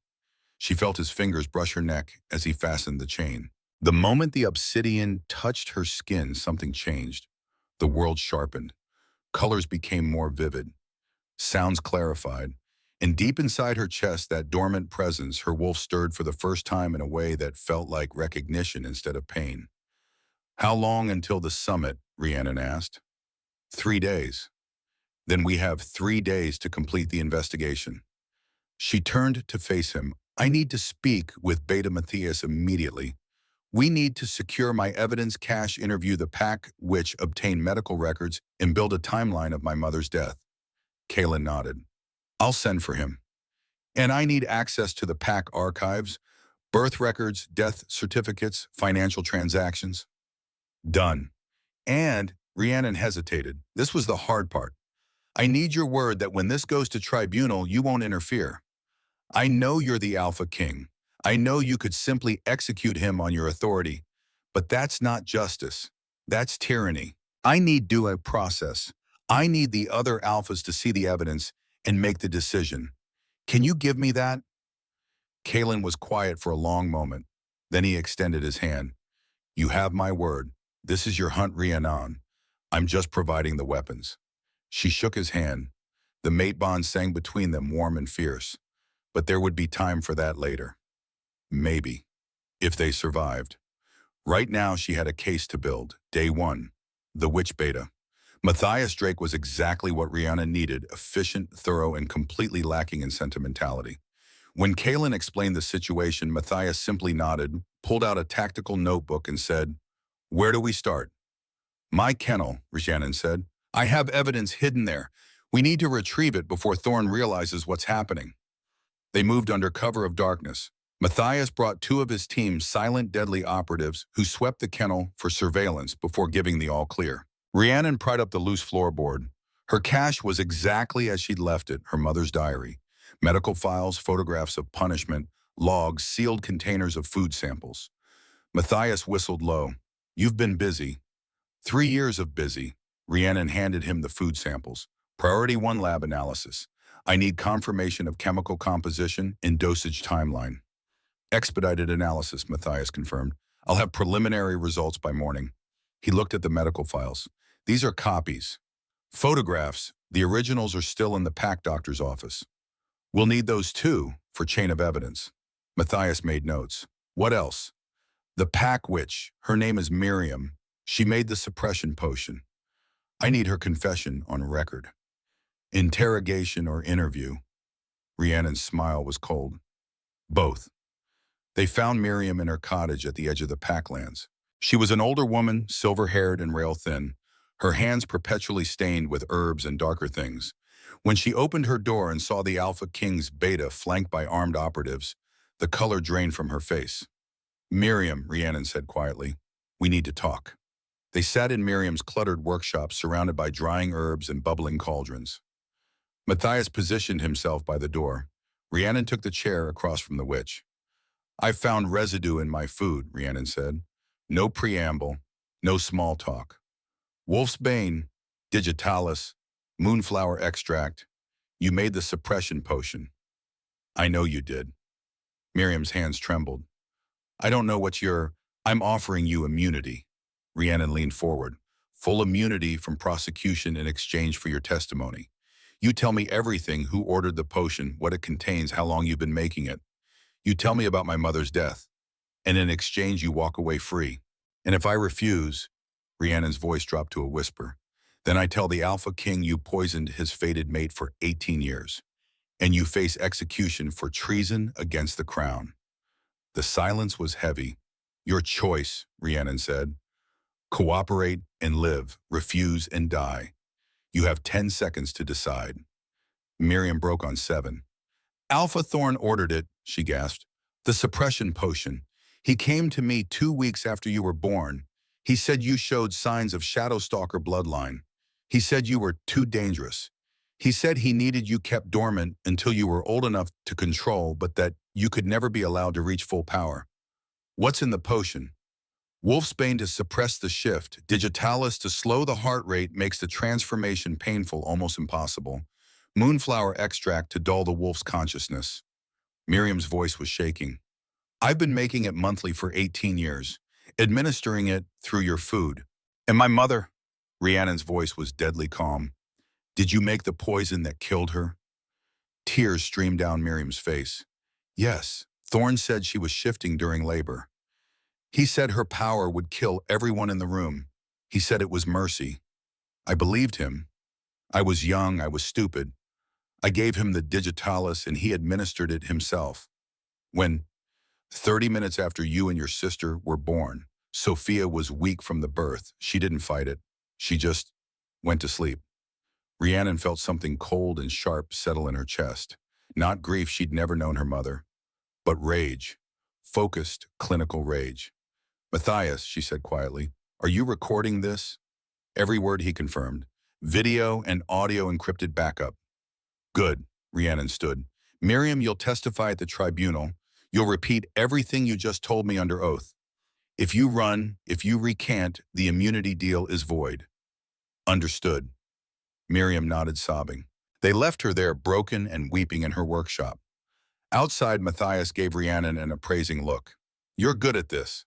She felt his fingers brush her neck as he fastened the chain. The moment the obsidian touched her skin, something changed. The world sharpened. Colors became more vivid. Sounds clarified. And deep inside her chest, that dormant presence, her wolf stirred for the first time in a way that felt like recognition instead of pain. How long until the summit? Rhiannon asked. 3 days. Then we have 3 days to complete the investigation. She turned to face him. I need to speak with Beta Matthias immediately. We need to secure my evidence cache, interview the pack, which obtain medical records, and build a timeline of my mother's death. Kalen nodded. I'll send for him. And I need access to the pack archives, birth records, death certificates, financial transactions. Done. And Rhiannon hesitated. This was the hard part. I need your word that when this goes to tribunal, you won't interfere. I know you're the AlphaKing. I know you could simply execute him on your authority, but that's not justice. That's tyranny. I need due process. I need the other alphas to see the evidence and make the decision. Can you give me that? Kalen was quiet for a long moment. Then he extended his hand. You have my word. This is your hunt, Rhiannon. I'm just providing the weapons. She shook his hand. The mate bond sang between them, warm and fierce. But there would be time for that later. Maybe. If they survived. Right now she had a case to build. Day 1. The witch beta. Matthias Drake was exactly what Rhiannon needed, efficient, thorough, and completely lacking in sentimentality. When Kalen explained the situation, Matthias simply nodded, pulled out a tactical notebook and said, Where do we start? My kennel, Rhiannon said. I have evidence hidden there. We need to retrieve it before Thorn realizes what's happening. They moved under cover of darkness. Matthias brought 2 of his team's silent, deadly operatives who swept the kennel for surveillance before giving the all-clear. Rhiannon pried up the loose floorboard. Her cache was exactly as she'd left it, her mother's diary. Medical files, photographs of punishment, logs, sealed containers of food samples. Matthias whistled low. You've been busy. 3 years of busy. Rhiannon handed him the food samples. Priority 1 lab analysis. I need confirmation of chemical composition and dosage timeline. Expedited analysis, Matthias confirmed. I'll have preliminary results by morning. He looked at the medical files. These are copies. Photographs. The originals are still in the pack doctor's office. We'll need those too for chain of evidence. Matthias made notes. What else? The pack witch. Her name is Miriam. She made the suppression potion. I need her confession on record. Interrogation or interview? Rhiannon's smile was cold. Both. They found Miriam in her cottage at the edge of the Packlands. She was an older woman, silver-haired and rail-thin, her hands perpetually stained with herbs and darker things. When she opened her door and saw the Alpha King's beta flanked by armed operatives, the color drained from her face. "Miriam," Rhiannon said quietly, "we need to talk." They sat in Miriam's cluttered workshop surrounded by drying herbs and bubbling cauldrons. Matthias positioned himself by the door. Rhiannon took the chair across from the witch. "I found residue in my food," Rhiannon said. "No preamble, no small talk. Wolf's Bane, digitalis, moonflower extract. You made the suppression potion." "I know you did." Miriam's hands trembled. "I don't know what I'm offering you immunity." Rhiannon leaned forward. "Full immunity from prosecution in exchange for your testimony. You tell me everything: who ordered the potion, what it contains, how long you've been making it. You tell me about my mother's death. And in exchange, you walk away free. And if I refuse," Rhiannon's voice dropped to a whisper, "then I tell the Alpha King you poisoned his fated mate for 18 years. And you face execution for treason against the crown." The silence was heavy. "Your choice," Rhiannon said. "Cooperate and live, refuse and die. You have 10 seconds to decide." Miriam broke on 7. "Alpha Thorn ordered it," she gasped. "The suppression potion. He came to me 2 weeks after you were born. He said you showed signs of Shadowstalker bloodline. He said you were too dangerous. He said he needed you kept dormant until you were old enough to control, but that you could never be allowed to reach full power. What's in the potion? Wolfsbane to suppress the shift, digitalis to slow the heart rate, makes the transformation painful, almost impossible. Moonflower extract to dull the wolf's consciousness." Miriam's voice was shaking. "I've been making it monthly for 18 years, administering it through your food. And my mother?" Rhiannon's voice was deadly calm. "Did you make the poison that killed her?" Tears streamed down Miriam's face. "Yes, Thorne said she was shifting during labor. He said her power would kill everyone in the room. He said it was mercy. I believed him. I was young, I was stupid. I gave him the digitalis and he administered it himself. When, 30 minutes after you and your sister were born, Sophia was weak from the birth. She didn't fight it. She just went to sleep." Rhiannon felt something cold and sharp settle in her chest. Not grief, she'd never known her mother, but rage. Focused, clinical rage. "Matthias," she said quietly, "are you recording this?" Every word he confirmed. "Video and audio encrypted backup." "Good," Rhiannon stood. "Miriam, you'll testify at the tribunal. You'll repeat everything you just told me under oath. If you recant, the immunity deal is void." "Understood." Miriam nodded, sobbing. They left her there, broken and weeping, in her workshop. Outside, Matthias gave Rhiannon an appraising look. "You're good at this."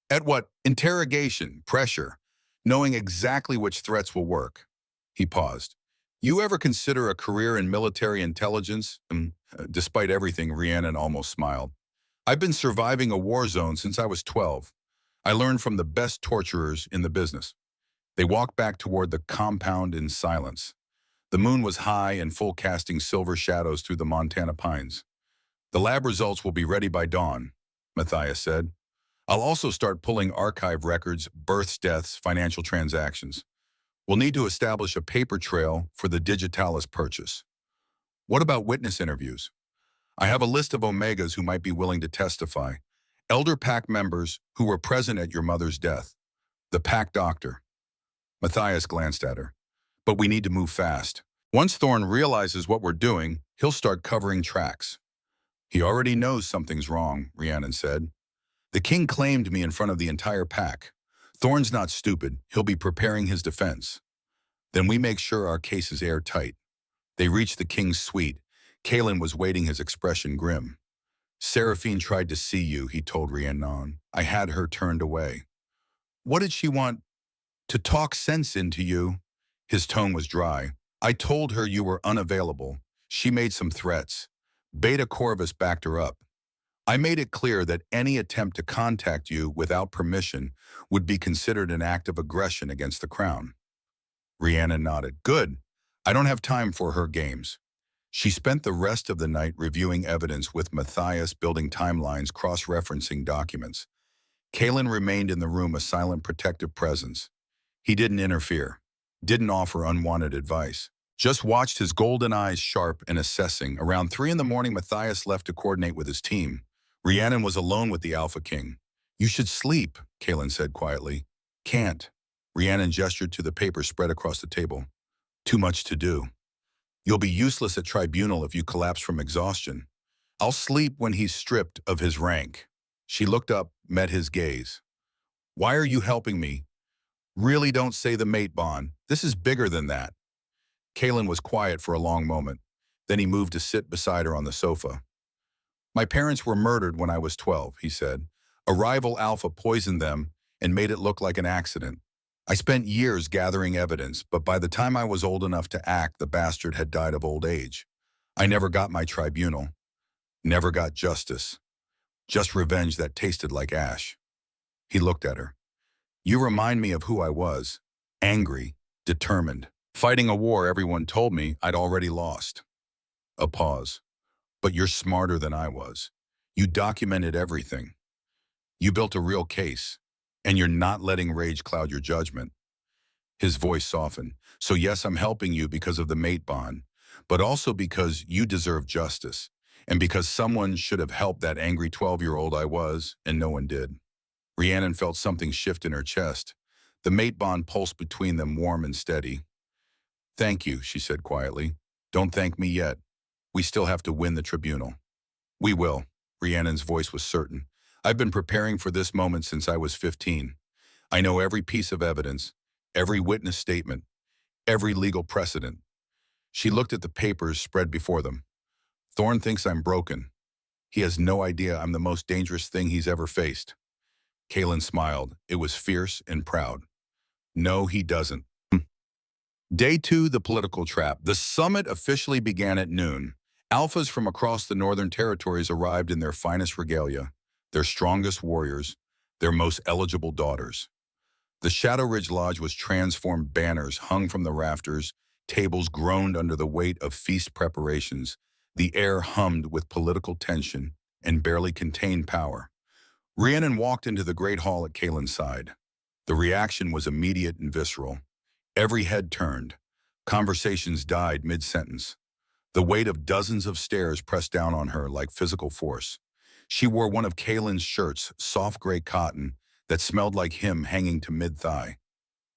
"At what?" "Interrogation, pressure, knowing exactly which threats will work." He paused. "You ever consider a career in military intelligence?" Despite everything, Rhiannon almost smiled. "I've been surviving a war zone since I was 12. I learned from the best torturers in the business." They walked back toward the compound in silence. The moon was high and full, casting silver shadows through the Montana pines. "The lab results will be ready by dawn," Matthias said. "I'll also start pulling archive records, births, deaths, financial transactions. We'll need to establish a paper trail for the digitalis purchase." "What about witness interviews?" "I have a list of Omegas who might be willing to testify. Elder Pack members who were present at your mother's death. The Pack doctor." Matthias glanced at her. "But we need to move fast. Once Thorne realizes what we're doing, he'll start covering tracks." "He already knows something's wrong," Rhiannon said. "The king claimed me in front of the entire pack. Thorne's not stupid. He'll be preparing his defense. Then we make sure our case is airtight." They reached the king's suite. Kalen was waiting, his expression grim. "Seraphine tried to see you," he told Rhiannon. "I had her turned away." "What did she want?" "To talk sense into you." His tone was dry. "I told her you were unavailable. She made some threats. Beta Corvus backed her up. I made it clear that any attempt to contact you without permission would be considered an act of aggression against the crown." Rhiannon nodded. "Good. I don't have time for her games." She spent the rest of the night reviewing evidence with Matthias, building timelines, cross-referencing documents. Kalen remained in the room, a silent protective presence. He didn't interfere, didn't offer unwanted advice. Just watched, his golden eyes sharp and assessing. Around 3 in the morning, Matthias left to coordinate with his team. Rhiannon was alone with the AlphaKing. "You should sleep," Kalen said quietly. "Can't." Rhiannon gestured to the paper spread across the table. "Too much to do. You'll be useless at tribunal if you collapse from exhaustion. I'll sleep when he's stripped of his rank." She looked up, met his gaze. "Why are you helping me?" "Really, don't say the mate bond. This is bigger than that." Kalen was quiet for a long moment. Then he moved to sit beside her on the sofa. "My parents were murdered when I was 12, he said. "A rival Alpha poisoned them and made it look like an accident. I spent years gathering evidence, but by the time I was old enough to act, the bastard had died of old age. I never got my tribunal. Never got justice. Just revenge that tasted like ash." He looked at her. "You remind me of who I was. Angry, determined, fighting a war everyone told me I'd already lost." A pause. "But you're smarter than I was. You documented everything. You built a real case, and you're not letting rage cloud your judgment." His voice softened. "So yes, I'm helping you because of the mate bond, but also because you deserve justice, and because someone should have helped that angry 12-year-old I was, and no one did." Rhiannon felt something shift in her chest. The mate bond pulsed between them, warm and steady. "Thank you," she said quietly. "Don't thank me yet. We still have to win the tribunal." "We will." Rhiannon's voice was certain. "I've been preparing for this moment since I was 15. I know every piece of evidence, every witness statement, every legal precedent." She looked at the papers spread before them. "Thorne thinks I'm broken. He has no idea I'm the most dangerous thing he's ever faced." Kalen smiled. It was fierce and proud. "No, he doesn't." Day 2, the political trap. The summit officially began at noon. Alphas from across the northern territories arrived in their finest regalia, their strongest warriors, their most eligible daughters. The Shadow Ridge Lodge was transformed, banners hung from the rafters, tables groaned under the weight of feast preparations. The air hummed with political tension and barely contained power. Rhiannon walked into the great hall at Kalen's side. The reaction was immediate and visceral. Every head turned. Conversations died mid-sentence. The weight of dozens of stares pressed down on her like physical force. She wore one of Kalen's shirts, soft gray cotton, that smelled like him, hanging to mid-thigh.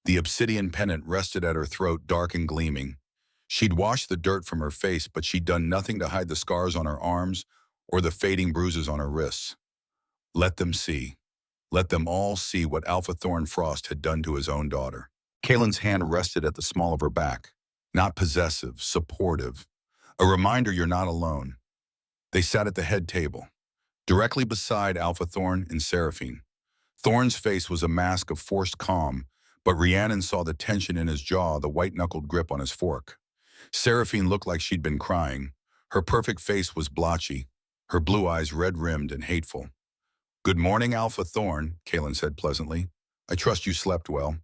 The obsidian pennant rested at her throat, dark and gleaming. She'd washed the dirt from her face, but she'd done nothing to hide the scars on her arms or the fading bruises on her wrists. Let them see. Let them all see what Alpha Thorne Frost had done to his own daughter. Kalen's hand rested at the small of her back. Not possessive, supportive. A reminder you're not alone. They sat at the head table, directly beside Alpha Thorne and Seraphine. Thorne's face was a mask of forced calm, but Rhiannon saw the tension in his jaw, the white-knuckled grip on his fork. Seraphine looked like she'd been crying. Her perfect face was blotchy, her blue eyes red-rimmed and hateful. "Good morning, Alpha Thorne," Kalen said pleasantly. "I trust you slept well."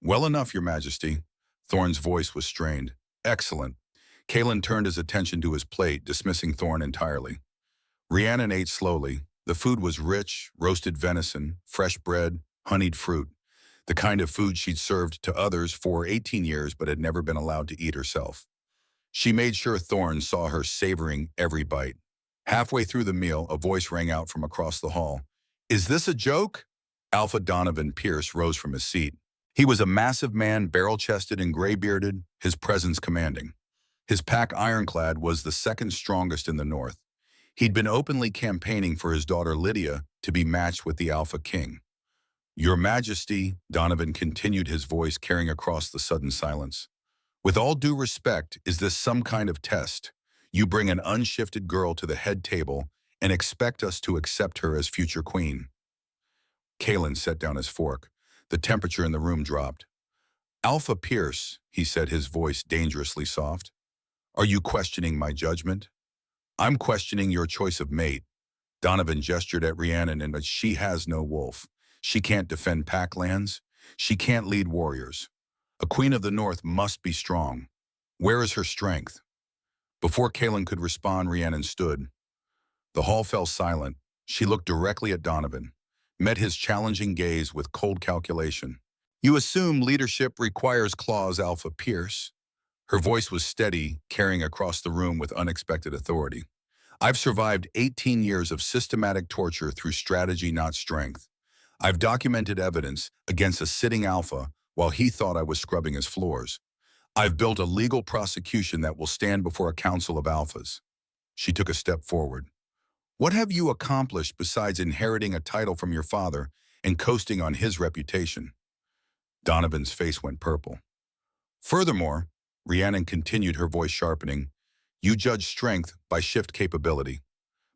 "Well enough, Your Majesty." Thorne's voice was strained. "Excellent." Kalen turned his attention to his plate, dismissing Thorne entirely. Rhiannon ate slowly. The food was rich, roasted venison, fresh bread, honeyed fruit, the kind of food she'd served to others for 18 years but had never been allowed to eat herself. She made sure Thorne saw her savoring every bite. Halfway through the meal, a voice rang out from across the hall. "Is this a joke?" Alpha Donovan Pierce rose from his seat. He was a massive man, barrel-chested and gray-bearded, his presence commanding. His pack, ironclad, was the second strongest in the north. He'd been openly campaigning for his daughter Lydia to be matched with the AlphaKing. "Your Majesty," Donovan continued, his voice carrying across the sudden silence. "With all due respect, is this some kind of test? You bring an unshifted girl to the head table and expect us to accept her as future queen." Kalen set down his fork. The temperature in the room dropped. "Alpha Pierce," he said, his voice dangerously soft. "Are you questioning my judgment?" "I'm questioning your choice of mate." Donovan gestured at Rhiannon, but she has no wolf. She can't defend packlands. She can't lead warriors. A queen of the north must be strong. Where is her strength? Before Kalen could respond, Rhiannon stood. The hall fell silent. She looked directly at Donovan, met his challenging gaze with cold calculation. You assume leadership requires claws, Alpha Pierce. Her voice was steady, carrying across the room with unexpected authority. I've survived 18 years of systematic torture through strategy, not strength. I've documented evidence against a sitting alpha while he thought I was scrubbing his floors. I've built a legal prosecution that will stand before a council of alphas. She took a step forward. What have you accomplished besides inheriting a title from your father and coasting on his reputation? Donovan's face went purple. Furthermore, Rhiannon continued, her voice sharpening, you judge strength by shift capability.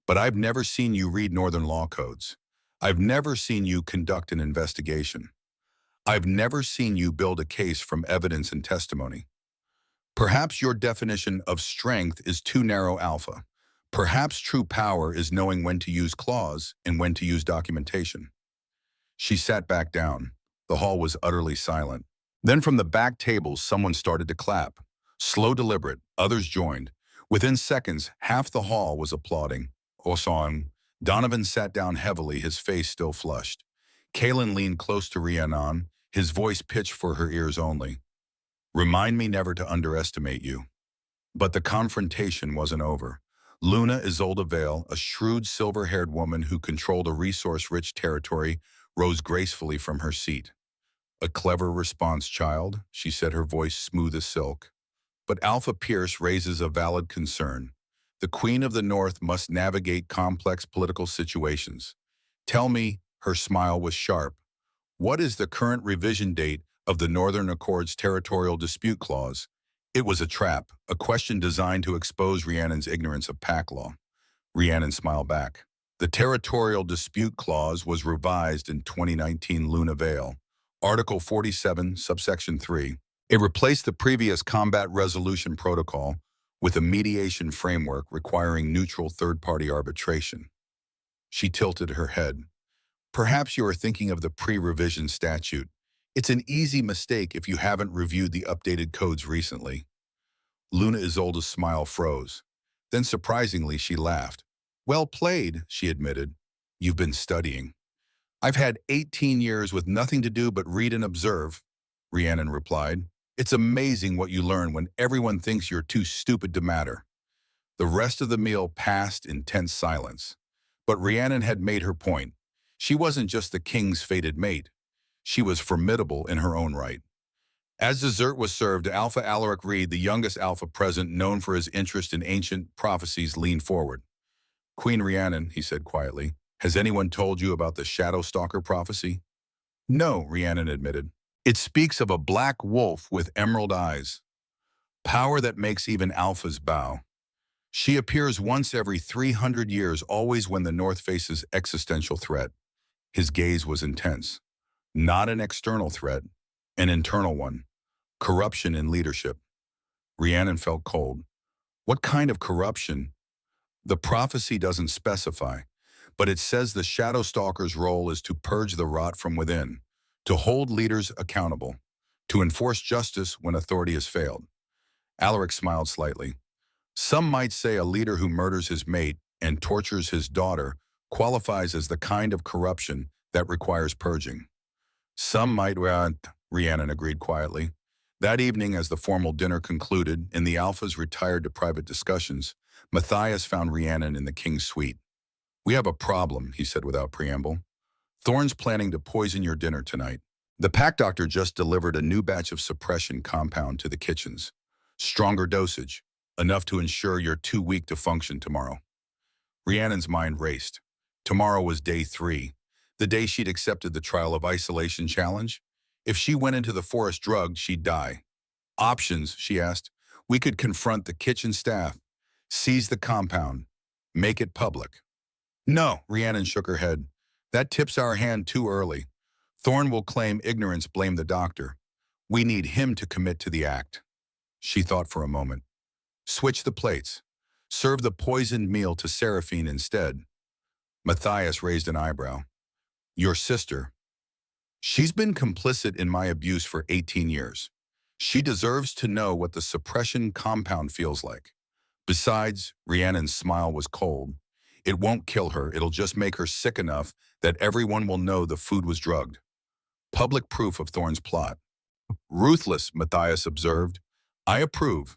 But I've never seen you read Northern law codes. I've never seen you conduct an investigation. I've never seen you build a case from evidence and testimony. Perhaps your definition of strength is too narrow, Alpha. Perhaps true power is knowing when to use claws and when to use documentation. She sat back down. The hall was utterly silent. Then from the back tables, someone started to clap. Slow, deliberate, others joined. Within seconds, half the hall was applauding. Osong. Donovan sat down heavily, his face still flushed. Kalen leaned close to Rhiannon, his voice pitched for her ears only. Remind me never to underestimate you. But the confrontation wasn't over. Luna Isolde Vale, a shrewd silver-haired woman who controlled a resource-rich territory, rose gracefully from her seat. A clever response, child, she said, her voice smooth as silk. But Alpha Pierce raises a valid concern. The Queen of the North must navigate complex political situations. Tell me, her smile was sharp, what is the current revision date of the Northern Accord's Territorial Dispute Clause? It was a trap, a question designed to expose Rhiannon's ignorance of pack law. Rhiannon smiled back. The Territorial Dispute Clause was revised in 2019 Luna Vale. Article 47, subsection 3. It replaced the previous Combat Resolution Protocol with a mediation framework requiring neutral third-party arbitration. She tilted her head. Perhaps you are thinking of the pre-revision statute. It's an easy mistake if you haven't reviewed the updated codes recently. Luna Isolde's smile froze. Then surprisingly, she laughed. Well played, she admitted. You've been studying. I've had 18 years with nothing to do but read and observe, Rhiannon replied. It's amazing what you learn when everyone thinks you're too stupid to matter. The rest of the meal passed in tense silence. But Rhiannon had made her point. She wasn't just the king's fated mate. She was formidable in her own right. As dessert was served, Alpha Alaric Reed, the youngest Alpha present known for his interest in ancient prophecies, leaned forward. Queen Rhiannon, he said quietly, has anyone told you about the Shadow Stalker prophecy? No, Rhiannon admitted. It speaks of a black wolf with emerald eyes. Power that makes even alphas bow. She appears once every 300 years, always when the North faces existential threat. His gaze was intense. Not an external threat, an internal one. Corruption in leadership. Rhiannon felt cold. What kind of corruption? The prophecy doesn't specify, but it says the Shadow Stalker's role is to purge the rot from within, to hold leaders accountable, to enforce justice when authority has failed. Alaric smiled slightly. Some might say a leader who murders his mate and tortures his daughter qualifies as the kind of corruption that requires purging. Some might, Rhiannon agreed quietly. That evening, as the formal dinner concluded and the Alphas retired to private discussions, Matthias found Rhiannon in the king's suite. We have a problem, he said without preamble. Thorn's planning to poison your dinner tonight. The pack doctor just delivered a new batch of suppression compound to the kitchens. Stronger dosage, enough to ensure you're too weak to function tomorrow. Rhiannon's mind raced. Tomorrow was day 3, the day she'd accepted the trial of isolation challenge. If she went into the forest drugged, she'd die. Options, she asked. We could confront the kitchen staff, seize the compound, make it public. No, Rhiannon shook her head. That tips our hand too early. Thorn will claim ignorance, blame the doctor. We need him to commit to the act. She thought for a moment. Switch the plates. Serve the poisoned meal to Seraphine instead. Matthias raised an eyebrow. Your sister. She's been complicit in my abuse for 18 years. She deserves to know what the suppression compound feels like. Besides, Rhiannon's smile was cold. It won't kill her, it'll just make her sick enough that everyone will know the food was drugged. Public proof of Thorne's plot. Ruthless, Matthias observed. I approve.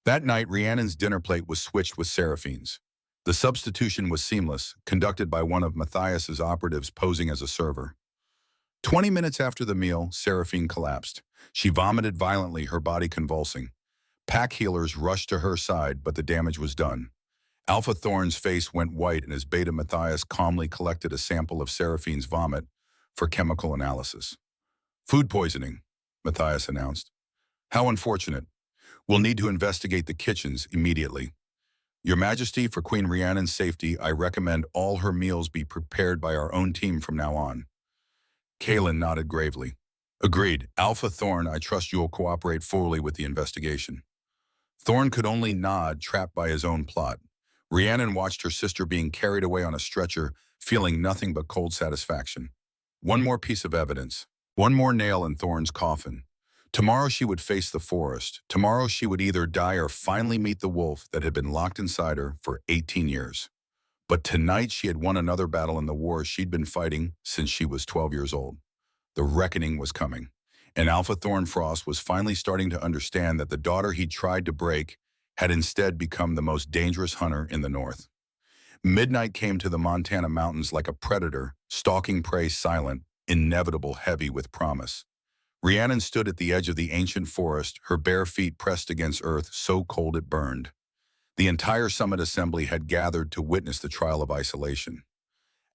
That night, Rhiannon's dinner plate was switched with Seraphine's. The substitution was seamless, conducted by one of Matthias's operatives posing as a server. 20 minutes after the meal, Seraphine collapsed. She vomited violently, her body convulsing. Pack healers rushed to her side, but the damage was done. Alpha Thorne's face went white, and his Beta Matthias calmly collected a sample of Seraphine's vomit for chemical analysis. Food poisoning, Matthias announced. How unfortunate. We'll need to investigate the kitchens immediately. Your Majesty, for Queen Rhiannon's safety, I recommend all her meals be prepared by our own team from now on. Kaelin nodded gravely. Agreed. Alpha Thorne, I trust you will cooperate fully with the investigation. Thorne could only nod, trapped by his own plot. Rhiannon watched her sister being carried away on a stretcher, feeling nothing but cold satisfaction. One more piece of evidence. One more nail in Thorne's coffin. Tomorrow she would face the forest. Tomorrow she would either die or finally meet the wolf that had been locked inside her for 18 years. But tonight she had won another battle in the war she'd been fighting since she was 12 years old. The reckoning was coming, and Alpha Thorne Frost was finally starting to understand that the daughter he tried to break had instead become the most dangerous hunter in the north. Midnight came to the Montana mountains like a predator, stalking prey silent, inevitable, heavy with promise. Rhiannon stood at the edge of the ancient forest, her bare feet pressed against earth so cold it burned. The entire summit assembly had gathered to witness the trial of isolation.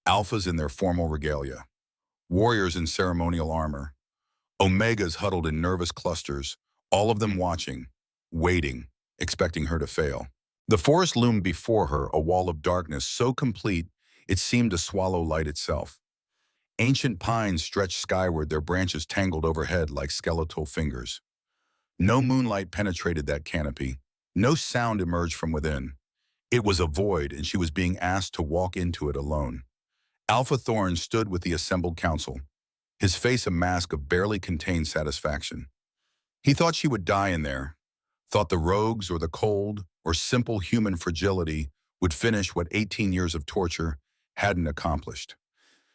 Alphas in their formal regalia, warriors in ceremonial armor, Omegas huddled in nervous clusters, all of them watching, waiting, expecting her to fail. The forest loomed before her, a wall of darkness so complete it seemed to swallow light itself. Ancient pines stretched skyward, their branches tangled overhead like skeletal fingers. No moonlight penetrated that canopy. No sound emerged from within. It was a void, and she was being asked to walk into it alone. Alpha Thorne stood with the assembled council, his face a mask of barely contained satisfaction. He thought she would die in there, thought the rogues or the cold or simple human fragility would finish what 18 years of torture hadn't accomplished.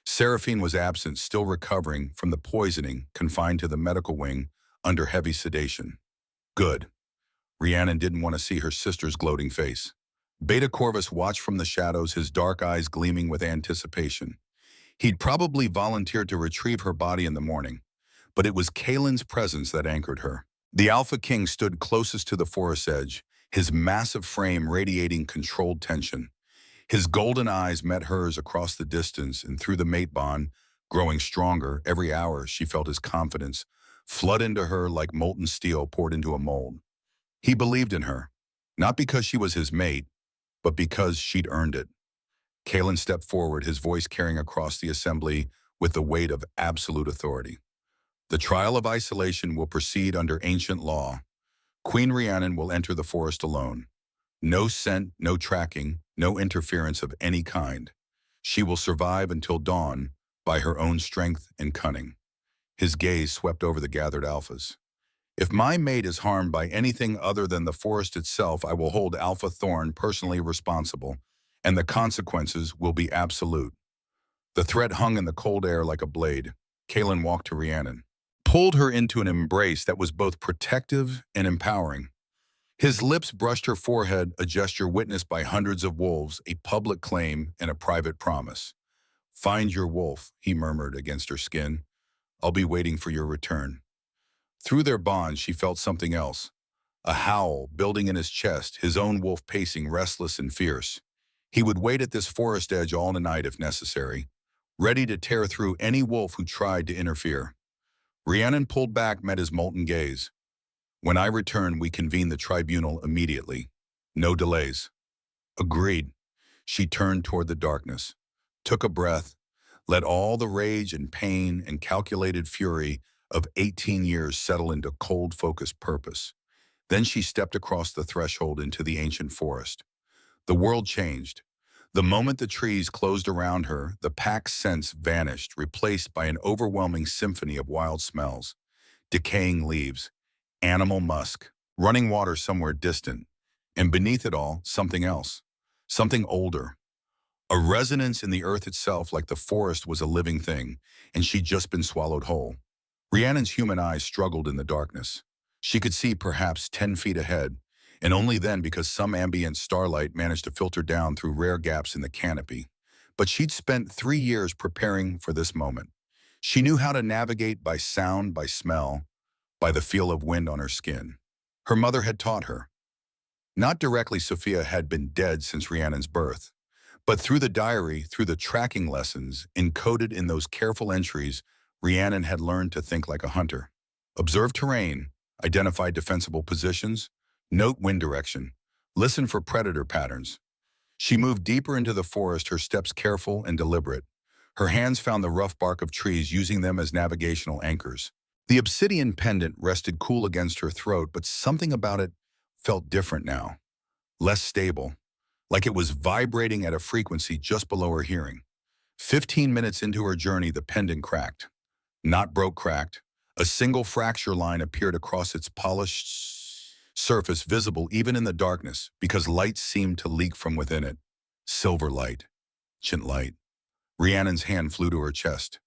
Seraphine was absent, still recovering from the poisoning, confined to the medical wing under heavy sedation. Good. Rhiannon didn't want to see her sister's gloating face. Beta Corvus watched from the shadows, his dark eyes gleaming with anticipation. He'd probably volunteered to retrieve her body in the morning, but it was Kaelin's presence that anchored her. The AlphaKing stood closest to the forest edge, his massive frame radiating controlled tension. His golden eyes met hers across the distance, and through the mate bond, growing stronger every hour, she felt his confidence flood into her like molten steel poured into a mold. He believed in her, not because she was his mate, but because she'd earned it. Kaelin stepped forward, his voice carrying across the assembly with the weight of absolute authority. The trial of isolation will proceed under ancient law. Queen Rhiannon will enter the forest alone. No scent, no tracking, no interference of any kind. She will survive until dawn by her own strength and cunning. His gaze swept over the gathered alphas. If my mate is harmed by anything other than the forest itself, I will hold Alpha Thorne personally responsible, and the consequences will be absolute. The threat hung in the cold air like a blade. Kaelin walked to Rhiannon, pulled her into an embrace that was both protective and empowering. His lips brushed her forehead, a gesture witnessed by hundreds of wolves, a public claim and a private promise. Find your wolf, he murmured against her skin. I'll be waiting for your return. Through their bond, she felt something else. A howl building in his chest, his own wolf pacing, restless and fierce. He would wait at this forest edge all night if necessary, ready to tear through any wolf who tried to interfere. Rhiannon pulled back, met his molten gaze. When I return, we convene the tribunal immediately. No delays. Agreed. She turned toward the darkness, took a breath, let all the rage and pain and calculated fury of 18 years settle into cold, focused purpose. Then she stepped across the threshold into the ancient forest. The world changed. The moment the trees closed around her, the pack's sense vanished, replaced by an overwhelming symphony of wild smells. Decaying leaves, animal musk, running water somewhere distant, And beneath it all, something else. Something older. A resonance in the earth itself, like the forest was a living thing, and she'd just been swallowed whole. Rhiannon's human eyes struggled in the darkness. She could see perhaps 10 feet ahead, and only then because some ambient starlight managed to filter down through rare gaps in the canopy. But she'd spent 3 years preparing for this moment. She knew how to navigate by sound, by smell, by the feel of wind on her skin. Her mother had taught her. Not directly, Sophia had been dead since Rhiannon's birth, but through the diary, through the tracking lessons, encoded in those careful entries, Rhiannon had learned to think like a hunter. Observe terrain, identify defensible positions, note wind direction, listen for predator patterns. She moved deeper into the forest, her steps careful and deliberate. Her hands found the rough bark of trees, using them as navigational anchors. The obsidian pendant rested cool against her throat, but something about it felt different now, less stable, like it was vibrating at a frequency just below her hearing. 15 minutes into her journey, the pendant cracked. Not broke, cracked. A single fracture line appeared across its polished surface, visible even in the darkness, because light seemed to leak from within it. Silver light, ancient light. Rhiannon's hand flew to her chest.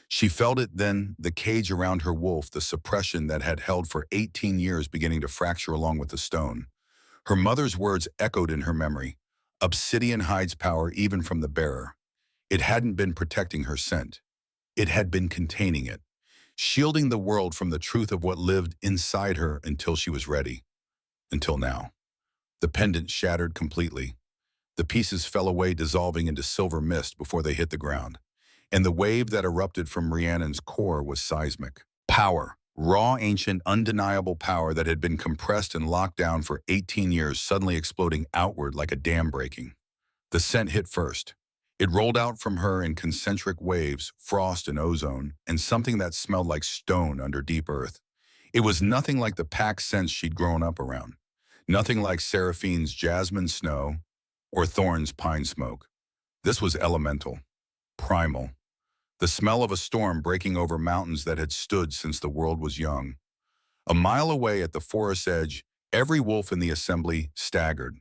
She felt it then, the cage around her wolf, the suppression that had held for 18 years beginning to fracture along with the stone. Her mother's words echoed in her memory. Obsidian hides power even from the bearer. It hadn't been protecting her scent. It had been containing it, shielding the world from the truth of what lived inside her until she was ready. Until now. The pendant shattered completely. The pieces fell away, dissolving into silver mist before they hit the ground. And the wave that erupted from Rhiannon's core was seismic. Power. Raw, ancient, undeniable power that had been compressed and locked down for 18 years, suddenly exploding outward like a dam breaking. The scent hit first. It rolled out from her in concentric waves, frost and ozone, and something that smelled like stone under deep earth. It was nothing like the packed scents she'd grown up around. Nothing like Seraphine's jasmine snow or Thorn's pine smoke. This was elemental, primal. The smell of a storm breaking over mountains that had stood since the world was young. A mile away at the forest's edge, every wolf in the assembly staggered.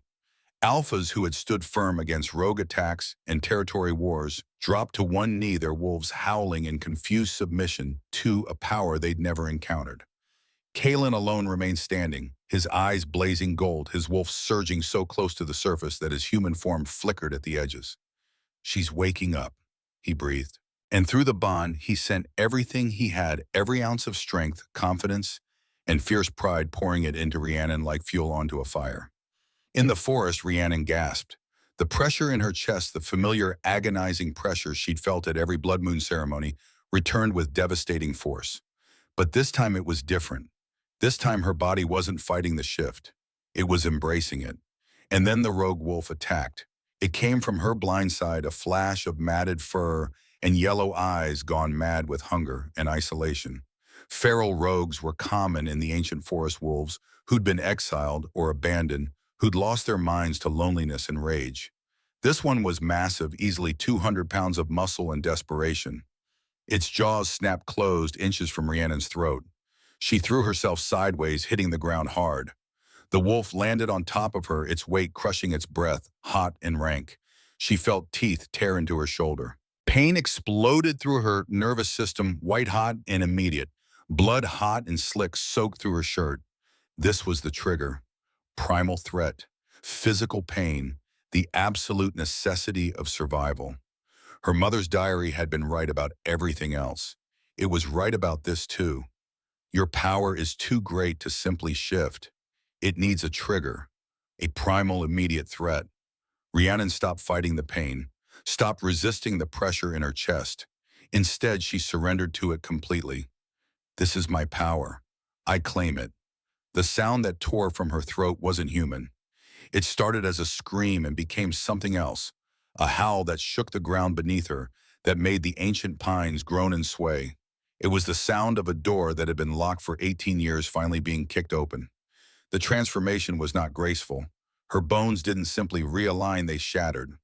Alphas who had stood firm against rogue attacks and territory wars dropped to one knee, their wolves howling in confused submission to a power they'd never encountered. Kalen alone remained standing, his eyes blazing gold, his wolf surging so close to the surface that his human form flickered at the edges. "She's waking up," he breathed. And through the bond, he sent everything he had, every ounce of strength, confidence, and fierce pride, pouring it into Rhiannon like fuel onto a fire. In the forest, Rhiannon gasped. The pressure in her chest, the familiar agonizing pressure she'd felt at every blood moon ceremony, returned with devastating force. But this time it was different. This time her body wasn't fighting the shift. It was embracing it. And then the rogue wolf attacked. It came from her blind side, a flash of matted fur and yellow eyes gone mad with hunger and isolation. Feral rogues were common in the ancient forest wolves who'd been exiled or abandoned, who'd lost their minds to loneliness and rage. This one was massive, easily 200 pounds of muscle and desperation. Its jaws snapped closed inches from Rhiannon's throat. She threw herself sideways, hitting the ground hard. The wolf landed on top of her, its weight crushing its breath, hot and rank. She felt teeth tear into her shoulder. Pain exploded through her nervous system, white-hot and immediate. Blood hot and slick soaked through her shirt. This was the trigger. Primal threat, physical pain, the absolute necessity of survival. Her mother's diary had been right about everything else. It was right about this too. Your power is too great to simply shift. It needs a trigger, a primal immediate threat. Rhiannon stopped fighting the pain, stopped resisting the pressure in her chest. Instead, she surrendered to it completely. This is my power. I claim it. The sound that tore from her throat wasn't human. It started as a scream and became something else, a howl that shook the ground beneath her, that made the ancient pines groan and sway. It was the sound of a door that had been locked for 18 years finally being kicked open. The transformation was not graceful. Her bones didn't simply realign, they shattered.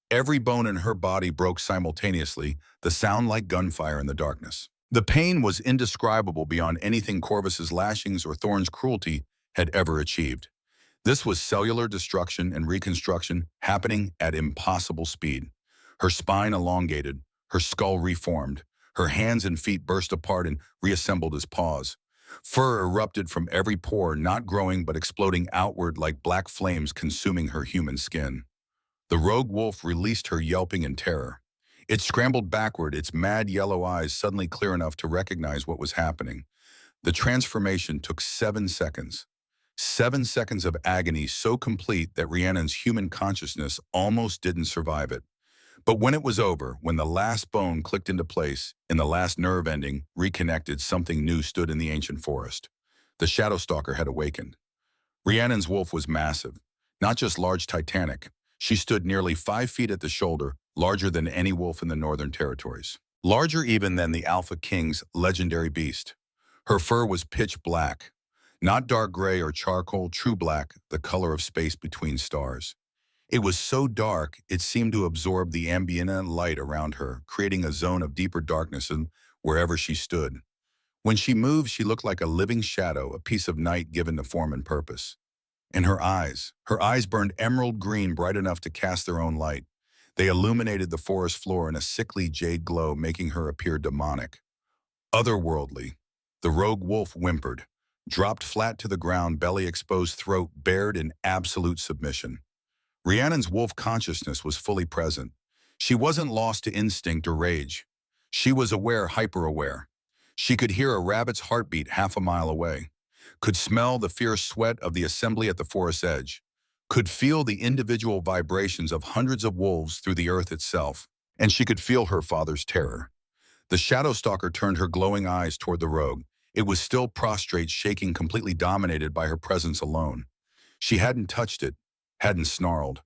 Every bone in her body broke simultaneously, the sound like gunfire in the darkness. The pain was indescribable beyond anything Corvus's lashings or Thorn's cruelty had ever achieved. This was cellular destruction and reconstruction happening at impossible speed. Her spine elongated, her skull reformed, her hands and feet burst apart and reassembled as paws. Fur erupted from every pore, not growing but exploding outward like black flames consuming her human skin. The rogue wolf released her, yelping in terror. It scrambled backward, its mad yellow eyes suddenly clear enough to recognize what was happening. The transformation took 7 seconds. 7 seconds of agony so complete that Rhiannon's human consciousness almost didn't survive it. But when it was over, when the last bone clicked into place and the last nerve ending reconnected, something new stood in the ancient forest. The Shadow Stalker had awakened. Rhiannon's wolf was massive, not just large titanic. She stood nearly 5 feet at the shoulder, larger than any wolf in the Northern Territories. Larger even than the AlphaKing's legendary beast. Her fur was pitch black, not dark gray or charcoal, true black, the color of space between stars. It was so dark, it seemed to absorb the ambient light around her, creating a zone of deeper darkness wherever she stood. When she moved, she looked like a living shadow, a piece of night given to form and purpose. And her eyes burned emerald green, bright enough to cast their own light. They illuminated the forest floor in a sickly jade glow, making her appear demonic. Otherworldly. The rogue wolf whimpered, dropped flat to the ground, belly exposed, throat bared in absolute submission. Rhiannon's wolf consciousness was fully present. She wasn't lost to instinct or rage. She was aware, hyper-aware. She could hear a rabbit's heartbeat half a mile away, could smell the fierce sweat of the assembly at the forest's edge, could feel the individual vibrations of hundreds of wolves through the earth itself, and she could feel her father's terror. The Shadow Stalker turned her glowing eyes toward the rogue. It was still prostrate, shaking, completely dominated by her presence alone. She hadn't touched it, hadn't snarled.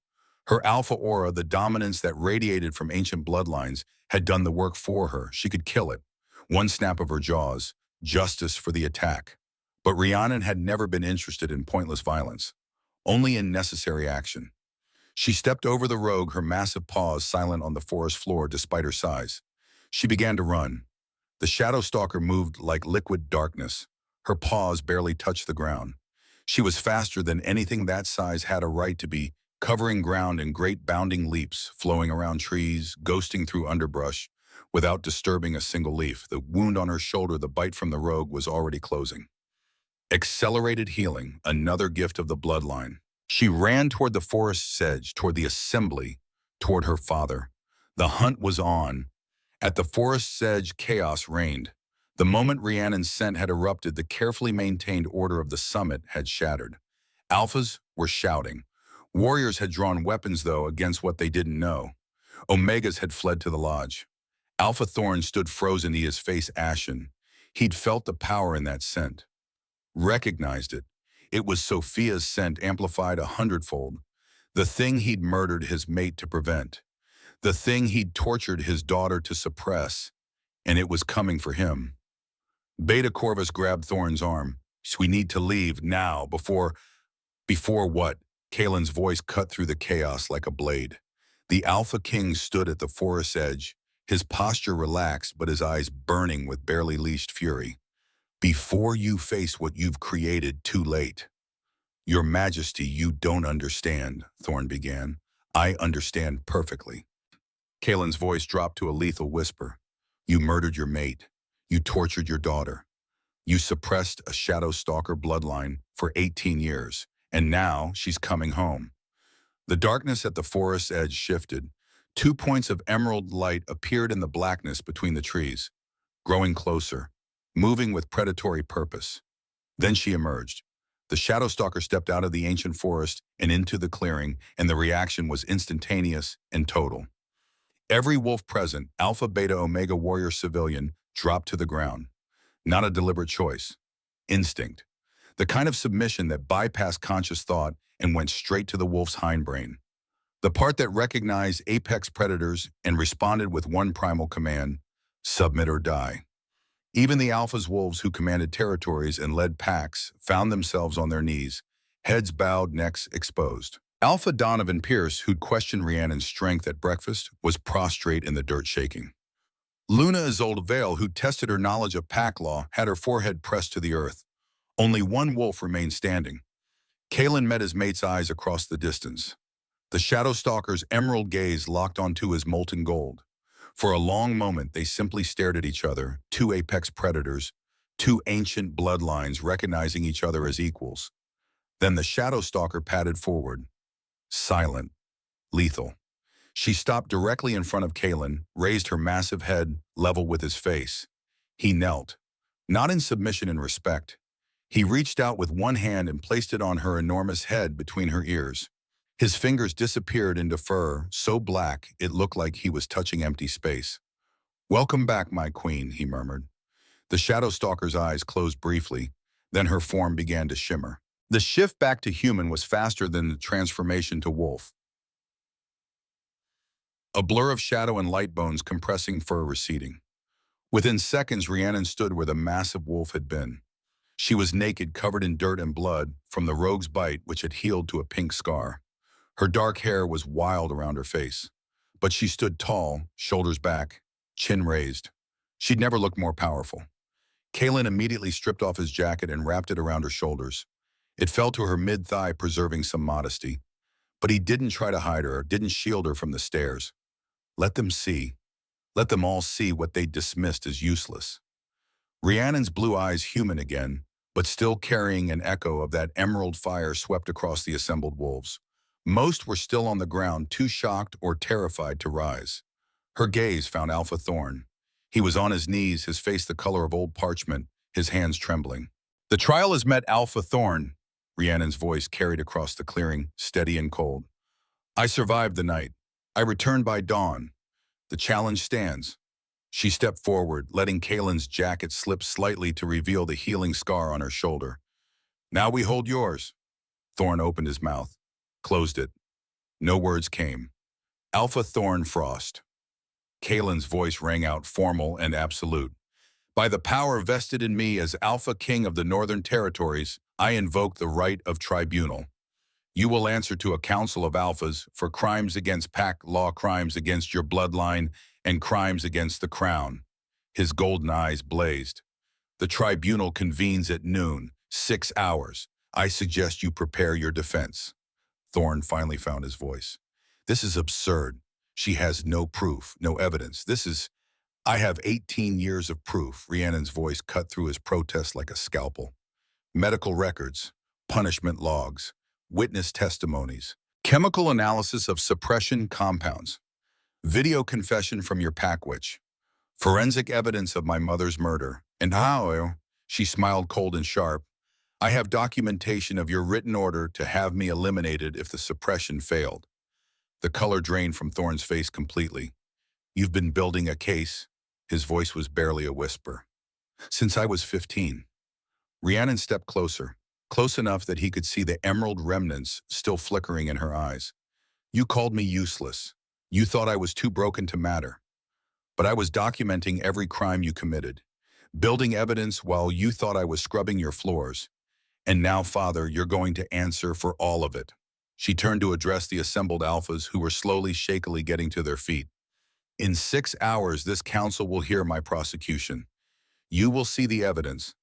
Her alpha aura, the dominance that radiated from ancient bloodlines, had done the work for her. She could kill it. One snap of her jaws, justice for the attack. But Rhiannon had never been interested in pointless violence, only in necessary action. She stepped over the rogue, her massive paws silent on the forest floor despite her size. She began to run. The Shadow Stalker moved like liquid darkness. Her paws barely touched the ground. She was faster than anything that size had a right to be, covering ground in great bounding leaps, flowing around trees, ghosting through underbrush, without disturbing a single leaf. The wound on her shoulder, the bite from the rogue, was already closing. Accelerated healing, another gift of the bloodline. She ran toward the forest's edge, toward the assembly, toward her father. The hunt was on. At the forest's edge, chaos reigned. The moment Rhiannon's scent had erupted, the carefully maintained order of the summit had shattered. Alphas were shouting. Warriors had drawn weapons, though, against what they didn't know. Omegas had fled to the lodge. Alpha Thorn stood frozen, his face ashen. He'd felt the power in that scent. Recognized it. It was Sophia's scent amplified 100-fold. The thing he'd murdered his mate to prevent. The thing he'd tortured his daughter to suppress. And it was coming for him. Beta Corvus grabbed Thorn's arm. We need to leave now, before what? Kalen's voice cut through the chaos like a blade. The AlphaKing stood at the forest's edge, his posture relaxed but his eyes burning with barely leashed fury. Before you face what you've created, too late. Your Majesty, you don't understand, Thorn began. I understand perfectly. Kalen's voice dropped to a lethal whisper. You murdered your mate. You tortured your daughter. You suppressed a Shadow Stalker bloodline for 18 years, and now she's coming home. The darkness at the forest's edge shifted. 2 points of emerald light appeared in the blackness between the trees, growing closer, moving with predatory purpose. Then she emerged. The Shadow Stalker stepped out of the ancient forest and into the clearing, and the reaction was instantaneous and total. Every wolf present, Alpha, Beta, Omega, Warrior, Civilian, dropped to the ground. Not a deliberate choice. Instinct. The kind of submission that bypassed conscious thought and went straight to the wolf's hindbrain. The part that recognized apex predators and responded with one primal command: submit or die. Even the Alpha's wolves, who commanded territories and led packs, found themselves on their knees, heads bowed, necks exposed. Alpha Donovan Pierce, who'd questioned Rhiannon's strength at breakfast, was prostrate in the dirt, shaking. Luna Isolde Vale, who tested her knowledge of pack law, had her forehead pressed to the earth. Only one wolf remained standing. Kalen met his mate's eyes across the distance. The shadow stalker's emerald gaze locked onto his molten gold. For a long moment, they simply stared at each other, two apex predators, two ancient bloodlines recognizing each other as equals. Then the shadow stalker padded forward, silent, lethal. She stopped directly in front of Kalen, raised her massive head level with his face. He knelt, not in submission and respect. He reached out with one hand and placed it on her enormous head between her ears. His fingers disappeared into fur so black it looked like he was touching empty space. "Welcome back, my queen," he murmured. The shadow stalker's eyes closed briefly, then her form began to shimmer. The shift back to human was faster than the transformation to wolf. A blur of shadow and light bones compressing fur receding. Within seconds, Rhiannon stood where the massive wolf had been. She was naked, covered in dirt and blood from the rogue's bite, which had healed to a pink scar. Her dark hair was wild around her face, but she stood tall, shoulders back, chin raised. She'd never looked more powerful. Kalen immediately stripped off his jacket and wrapped it around her shoulders. It fell to her mid-thigh, preserving some modesty. But he didn't try to hide her, didn't shield her from the stares. Let them see. Let them all see what they dismissed as useless. Rhiannon's blue eyes human again, but still carrying an echo of that emerald fire swept across the assembled wolves. Most were still on the ground, too shocked or terrified to rise. Her gaze found Alpha Thorn. He was on his knees, his face the color of old parchment, his hands trembling. "The trial has met Alpha Thorn," Rhiannon's voice carried across the clearing, steady and cold. "I survived the night. I returned by dawn. The challenge stands." She stepped forward, letting Kalen's jacket slip slightly to reveal the healing scar on her shoulder. "Now we hold yours." Thorn opened his mouth, closed it. No words came. "Alpha Thorn Frost." Kalen's voice rang out formal and absolute. "By the power vested in me as Alpha King of the Northern Territories, I invoke the right of tribunal. You will answer to a council of alphas for crimes against pack law, crimes against your bloodline, and crimes against the crown." His golden eyes blazed. "The tribunal convenes at noon, 6 hours. I suggest you prepare your defense." Thorn finally found his voice. "This is absurd. She has no proof, no evidence. I have 18 years of proof." Rhiannon's voice cut through his protest like a scalpel. "Medical records, punishment logs, witness testimonies, chemical analysis of suppression compounds, video confession from your pack witch, forensic evidence of my mother's murder, and how," she smiled cold and sharp, "I have documentation of your written order to have me eliminated if the suppression failed." The color drained from Thorn's face completely. "You've been building a case." His voice was barely a whisper. "Since I was 15. Rhiannon stepped closer, close enough that he could see the emerald remnants still flickering in her eyes. "You called me useless. You thought I was too broken to matter. But I was documenting every crime you committed, building evidence while you thought I was scrubbing your floors. And now, Father, you're going to answer for all of it." She turned to address the assembled alphas who were slowly, shakily getting to their feet. "In 6 hours, this council will hear my prosecution. You will see the evidence.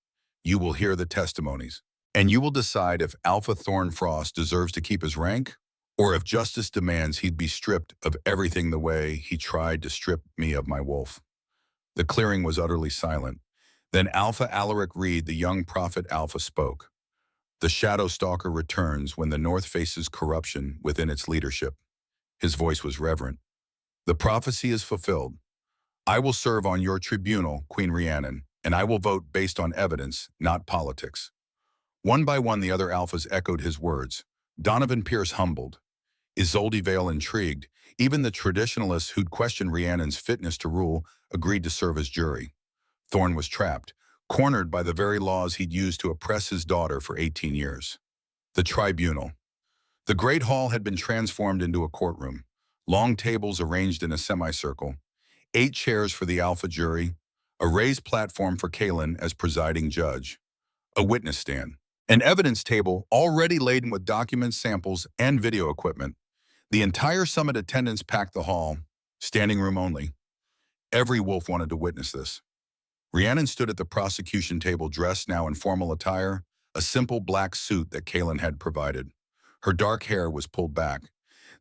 You will hear the testimonies. And you will decide if Alpha Thorn Frost deserves to keep his rank, or if justice demands he'd be stripped of everything the way he tried to strip me of my wolf." The clearing was utterly silent. Then Alpha Alaric Reed, the young prophet Alpha, spoke. "The Shadow Stalker returns when the North faces corruption within its leadership." His voice was reverent. "The prophecy is fulfilled. I will serve on your tribunal, Queen Rhiannon, and I will vote based on evidence, not politics." One by one, the other alphas echoed his words. Donovan Pierce humbled. Isolde Vale intrigued. Even the traditionalists who'd questioned Rhiannon's fitness to rule agreed to serve as jury. Thorn was trapped, cornered by the very laws he'd used to oppress his daughter for 18 years. The tribunal. The great hall had been transformed into a courtroom. Long tables arranged in a semicircle, 8 chairs for the alpha jury, a raised platform for Kalen as presiding judge, a witness stand, an evidence table already laden with documents, samples, and video equipment. The entire summit attendance packed the hall, standing room only. Every wolf wanted to witness this. Rhiannon stood at the prosecution table, dressed now in formal attire, a simple black suit that Kaylin had provided. Her dark hair was pulled back.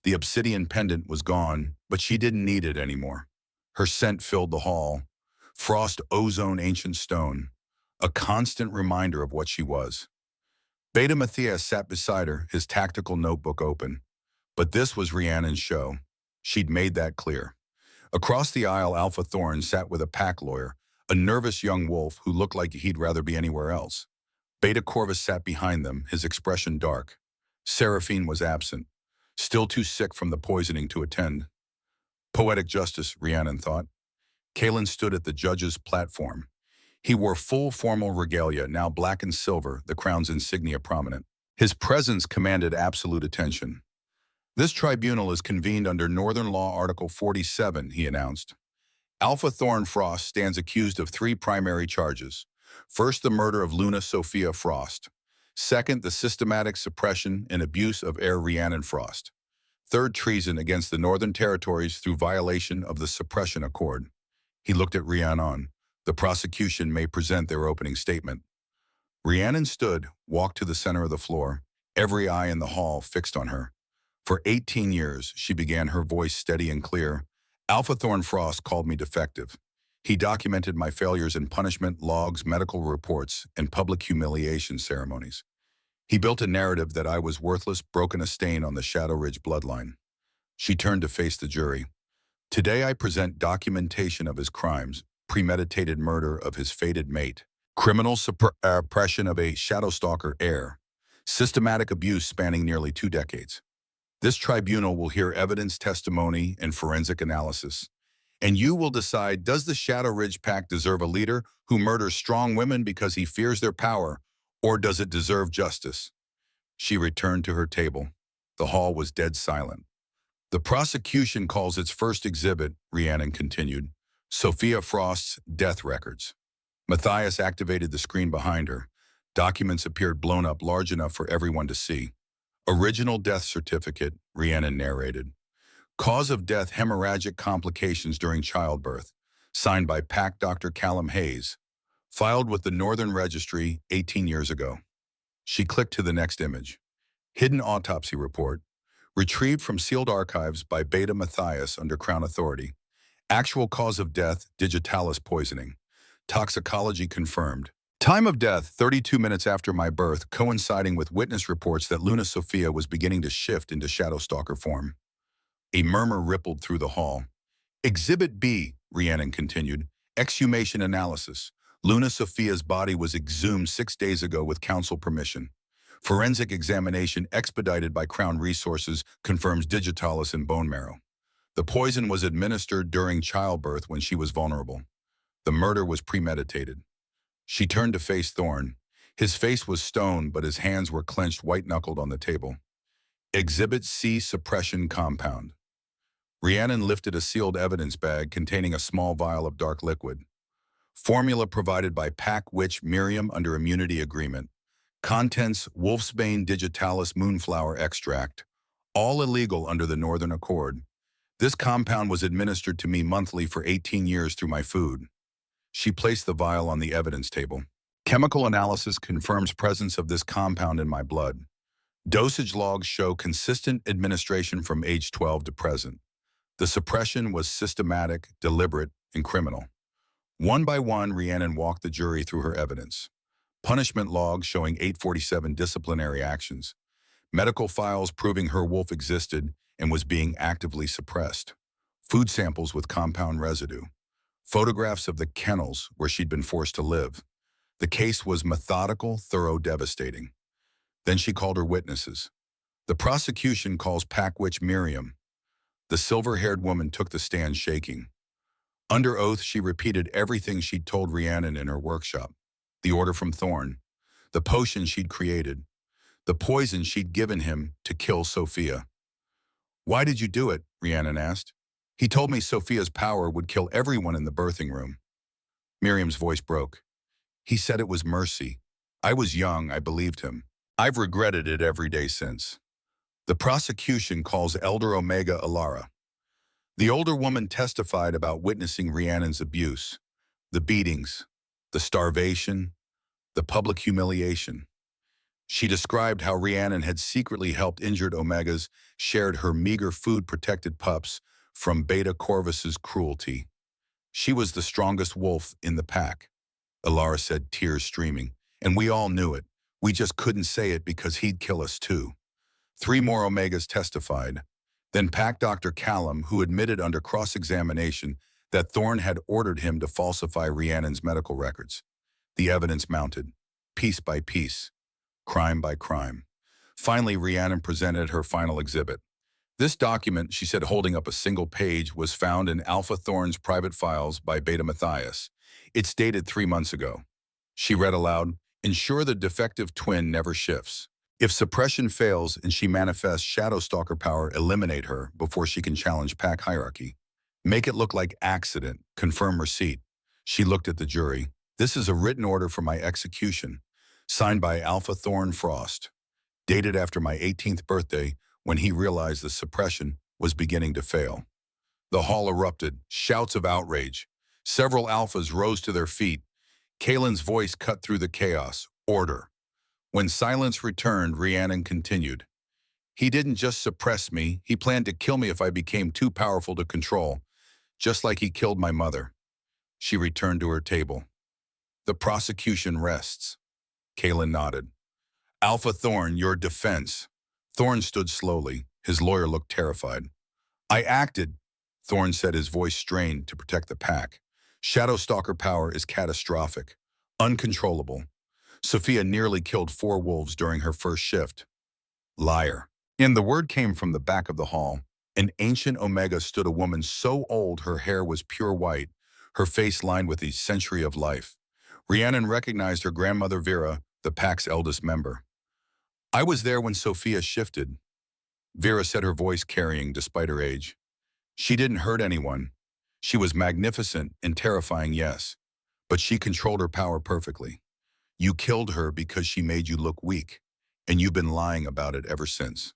The obsidian pendant was gone, but she didn't need it anymore. Her scent filled the hall. Frost ozone ancient stone, a constant reminder of what she was. Beta Matthias sat beside her, his tactical notebook open. But this was Rhiannon's show. She'd made that clear. Across the aisle, Alpha Thorne sat with a pack lawyer, a nervous young wolf who looked like he'd rather be anywhere else. Beta Corvus sat behind them, his expression dark. Seraphine was absent, still too sick from the poisoning to attend. Poetic justice, Rhiannon thought. Kaylin stood at the judge's platform. He wore full formal regalia, now black and silver, the crown's insignia prominent. His presence commanded absolute attention. This tribunal is convened under Northern Law Article 47, he announced. Alpha Thorne Frost stands accused of 3 primary charges. First, the murder of Luna Sophia Frost. Second, the systematic suppression and abuse of heir Rhiannon Frost. Third, treason against the Northern Territories through violation of the Suppression Accord. He looked at Rhiannon. The prosecution may present their opening statement. Rhiannon stood, walked to the center of the floor, every eye in the hall fixed on her. For 18 years, she began, her voice steady and clear. Alpha Thorne Frost called me defective. He documented my failures in punishment, logs, medical reports, and public humiliation ceremonies. He built a narrative that I was worthless, broken, a stain on the Shadow Ridge bloodline. She turned to face the jury. Today I present documentation of his crimes, premeditated murder of his fated mate, criminal suppression of a Shadowstalker heir, systematic abuse spanning nearly 2 decades. This tribunal will hear evidence, testimony, and forensic analysis. And you will decide, does the Shadow Ridge Pact deserve a leader who murders strong women because he fears their power, or does it deserve justice? She returned to her table. The hall was dead silent. The prosecution calls its first exhibit, Rhiannon continued, Sophia Frost's death records. Matthias activated the screen behind her. Documents appeared blown up large enough for everyone to see. Original death certificate, Rhiannon narrated. Cause of death, hemorrhagic complications during childbirth. Signed by Pack Dr. Callum Hayes. Filed with the Northern Registry 18 years ago. She clicked to the next image. Hidden autopsy report. Retrieved from sealed archives by Beta Matthias under Crown authority. Actual cause of death, digitalis poisoning. Toxicology confirmed. Time of death, 32 minutes after my birth, coinciding with witness reports that Luna Sophia was beginning to shift into Shadowstalker form. A murmur rippled through the hall. Exhibit B, Rhiannon continued, exhumation analysis. Luna Sophia's body was exhumed 6 days ago with council permission. Forensic examination expedited by Crown Resources confirms digitalis in bone marrow. The poison was administered during childbirth when she was vulnerable. The murder was premeditated. She turned to face Thorne. His face was stone, but his hands were clenched white-knuckled on the table. Exhibit C, suppression compound. Rhiannon lifted a sealed evidence bag containing a small vial of dark liquid. Formula provided by Pack Witch Miriam under immunity agreement. Contents, wolfsbane digitalis moonflower extract. All illegal under the Northern Accord. This compound was administered to me monthly for 18 years through my food. She placed the vial on the evidence table. Chemical analysis confirms presence of this compound in my blood. Dosage logs show consistent administration from age 12 to present. The suppression was systematic, deliberate, and criminal. One by one, Rhiannon walked the jury through her evidence. Punishment logs showing 847 disciplinary actions. Medical files proving her wolf existed and was being actively suppressed. Food samples with compound residue. Photographs of the kennels where she'd been forced to live. The case was methodical, thorough, devastating. Then she called her witnesses. The prosecution calls Pack Witch Miriam. The silver-haired woman took the stand shaking. Under oath, she repeated everything she'd told Rhiannon in her workshop. The order from Thorne. The potion she'd created. The poison she'd given him to kill Sophia. Why did you do it? Rhiannon asked. He told me Sophia's power would kill everyone in the birthing room. Miriam's voice broke. He said it was mercy. I was young, I believed him. I've regretted it every day since. The prosecution calls Elder Omega Alara. The older woman testified about witnessing Rhiannon's abuse, the beatings, the starvation, the public humiliation. She described how Rhiannon had secretly helped injured Omegas, shared her meager food-protected pups from Beta Corvus's cruelty. She was the strongest wolf in the pack, Alara said, tears streaming. And we all knew it. We just couldn't say it because he'd kill us too. 3 more Omegas testified. Then Pack Dr. Callum, who admitted under cross-examination that Thorne had ordered him to falsify Rhiannon's medical records. The evidence mounted, piece by piece, crime by crime. Finally, Rhiannon presented her final exhibit. This document, she said holding up a single page, was found in Alpha Thorne's private files by Beta Matthias. It's dated 3 months ago. She read aloud, "Ensure the defective twin never shifts. If suppression fails and she manifests Shadow Stalker power, eliminate her before she can challenge pack hierarchy. Make it look like accident. Confirm receipt." She looked at the jury. "This is a written order for my execution, signed by Alpha Thorne Frost, dated after my 18th birthday when he realized the suppression was beginning to fail." The hall erupted, shouts of outrage. Several alphas rose to their feet. Kalen's voice cut through the chaos. "Order." When silence returned, Rhiannon continued. "He didn't just suppress me, he planned to kill me if I became too powerful to control, just like he killed my mother." She returned to her table. "The prosecution rests." Kalen nodded. "Alpha Thorne, your defense." Thorne stood slowly. His lawyer looked terrified. "I acted," Thorne said, his voice strained, "to protect the pack. Shadow Stalker power is catastrophic, uncontrollable. Sophia nearly killed 4 wolves during her first shift." "Liar." And the word came from the back of the hall. An ancient Omega stood, a woman so old her hair was pure white, her face lined with a century of life. Rhiannon recognized her grandmother Vera, the pack's eldest member. "I was there when Sophia shifted," Vera said, her voice carrying despite her age. "She didn't hurt anyone. She was magnificent and terrifying, yes, but she controlled her power perfectly. You killed her because she made you look weak, and you've been lying about it ever since."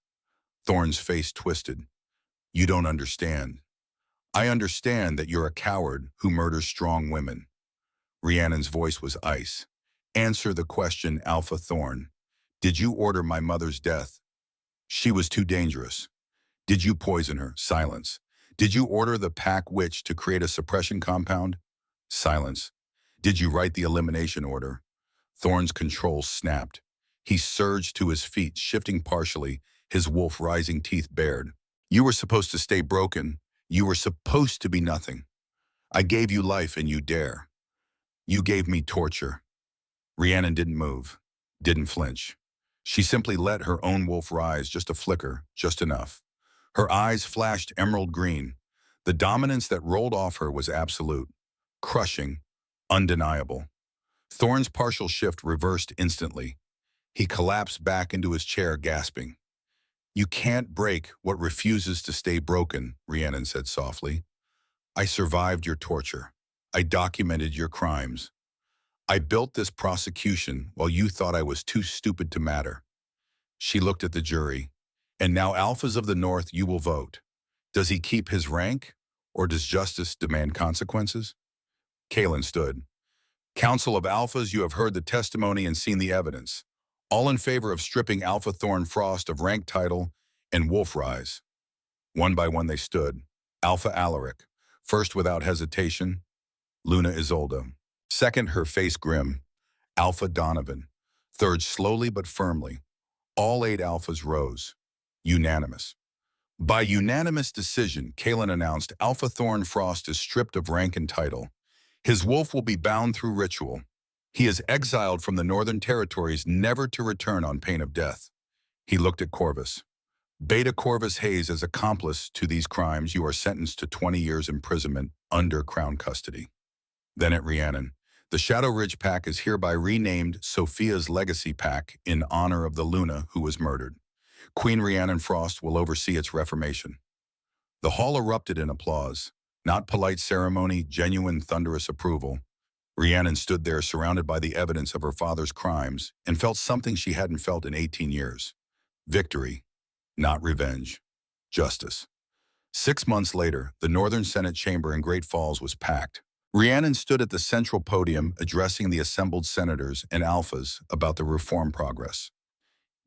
Thorne's face twisted. "You don't understand. I understand that you're a coward who murders strong women." Rhiannon's voice was ice. "Answer the question, Alpha Thorne. Did you order my mother's death? She was too dangerous. Did you poison her? Silence. Did you order the pack witch to create a suppression compound? Silence. Did you write the elimination order?" Thorne's control snapped. He surged to his feet, shifting partially, his wolf rising teeth bared. "You were supposed to stay broken. You were supposed to be nothing. I gave you life and you dare. You gave me torture." Rhiannon didn't move, didn't flinch. She simply let her own wolf rise, just a flicker, just enough. Her eyes flashed emerald green. The dominance that rolled off her was absolute, crushing, undeniable. Thorne's partial shift reversed instantly. He collapsed back into his chair, gasping. "You can't break what refuses to stay broken," Rhiannon said softly. "I survived your torture. I documented your crimes. I built this prosecution while you thought I was too stupid to matter." She looked at the jury. "And now, Alphas of the North, you will vote. Does he keep his rank, or does justice demand consequences?" Kalen stood. "Council of Alphas, you have heard the testimony and seen the evidence. All in favor of stripping Alpha Thorne Frost of rank, title, and wolf rise." One by one they stood. Alpha Alaric, first without hesitation, Luna Isolde. Second, her face grim, Alpha Donovan. Third, slowly but firmly. All 8 alphas rose. Unanimous. By unanimous decision, Kalen announced Alpha Thorne Frost is stripped of rank and title. His wolf will be bound through ritual. He is exiled from the Northern Territories, never to return on pain of death. He looked at Corvus. "Beta Corvus Hayes, as accomplice to these crimes, you are sentenced to 20 years imprisonment under Crown custody." Then at Rhiannon, "The Shadow Ridge Pack is hereby renamed Sophia's Legacy Pack in honor of the Luna who was murdered. Queen Rhiannon Frost will oversee its reformation." The hall erupted in applause. Not polite ceremony, genuine thunderous approval. Rhiannon stood there surrounded by the evidence of her father's crimes and felt something she hadn't felt in 18 years. Victory, not revenge. Justice. 6 months later, the Northern Senate chamber in Great Falls was packed. Rhiannon stood at the central podium addressing the assembled senators and alphas about the reform progress.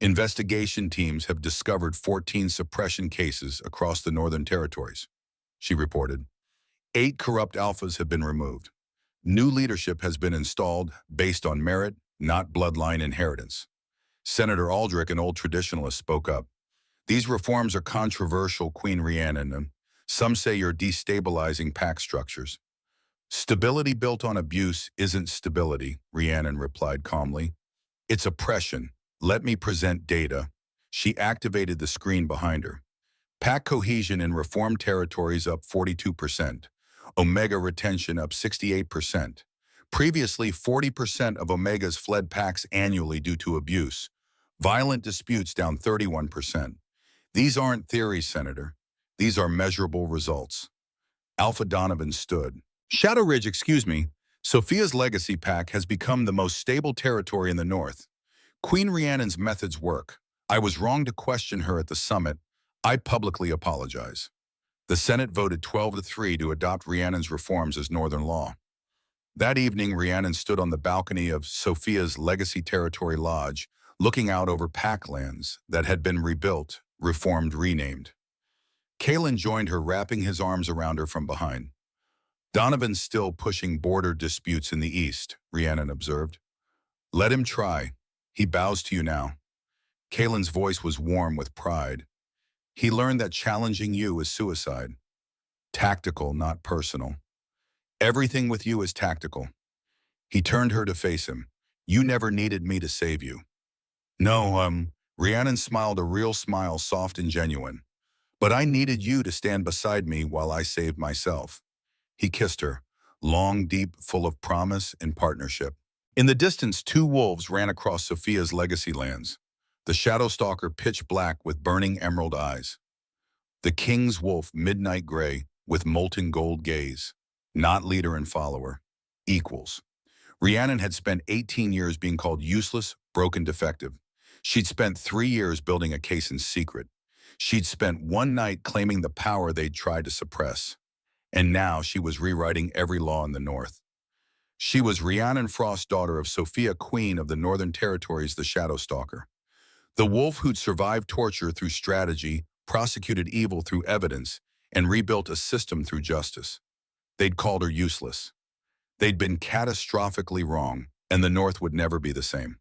Investigation teams have discovered 14 suppression cases across the Northern Territories, she reported. 8 corrupt alphas have been removed. New leadership has been installed based on merit, not bloodline inheritance. Senator Aldrich, an old traditionalist, spoke up. These reforms are controversial, Queen Rhiannon. Some say you're destabilizing pack structures. Stability built on abuse isn't stability, Rhiannon replied calmly. It's oppression. Let me present data. She activated the screen behind her. Pack cohesion in reformed territories up 42%. Omega retention up 68%. Previously, 40% of Omegas fled packs annually due to abuse. Violent disputes down 31%. These aren't theories, Senator. These are measurable results. Alpha Donovan stood. Shadow Ridge, excuse me. Sophia's legacy pack has become the most stable territory in the north. Queen Rhiannon's methods work. I was wrong to question her at the summit. I publicly apologize. The Senate voted 12-3 to adopt Rhiannon's reforms as Northern law. That evening, Rhiannon stood on the balcony of Sophia's Legacy Territory Lodge, looking out over pack lands that had been rebuilt, reformed, renamed. Kalen joined her, wrapping his arms around her from behind. Donovan's still pushing border disputes in the east, Rhiannon observed. Let him try. He bows to you now. Kalen's voice was warm with pride. He learned that challenging you is suicide. Tactical, not personal. Everything with you is tactical. He turned her to face him. You never needed me to save you. No, Rhiannon smiled, a real smile, soft and genuine. But I needed you to stand beside me while I saved myself. He kissed her, long, deep, full of promise and partnership. In the distance, 2 wolves ran across Sophia's legacy lands. The shadow stalker, pitch black with burning emerald eyes. The king's wolf, midnight gray, with molten gold gaze. Not leader and follower. Equals. Rhiannon had spent 18 years being called useless, broken, defective. She'd spent 3 years building a case in secret. She'd spent 1 night claiming the power they'd tried to suppress. And now she was rewriting every law in the North. She was Rhiannon Frost, daughter of Sophia, Queen of the Northern Territories, the Shadow Stalker. The wolf who'd survived torture through strategy, prosecuted evil through evidence, and rebuilt a system through justice. They'd called her useless. They'd been catastrophically wrong, and the North would never be the same.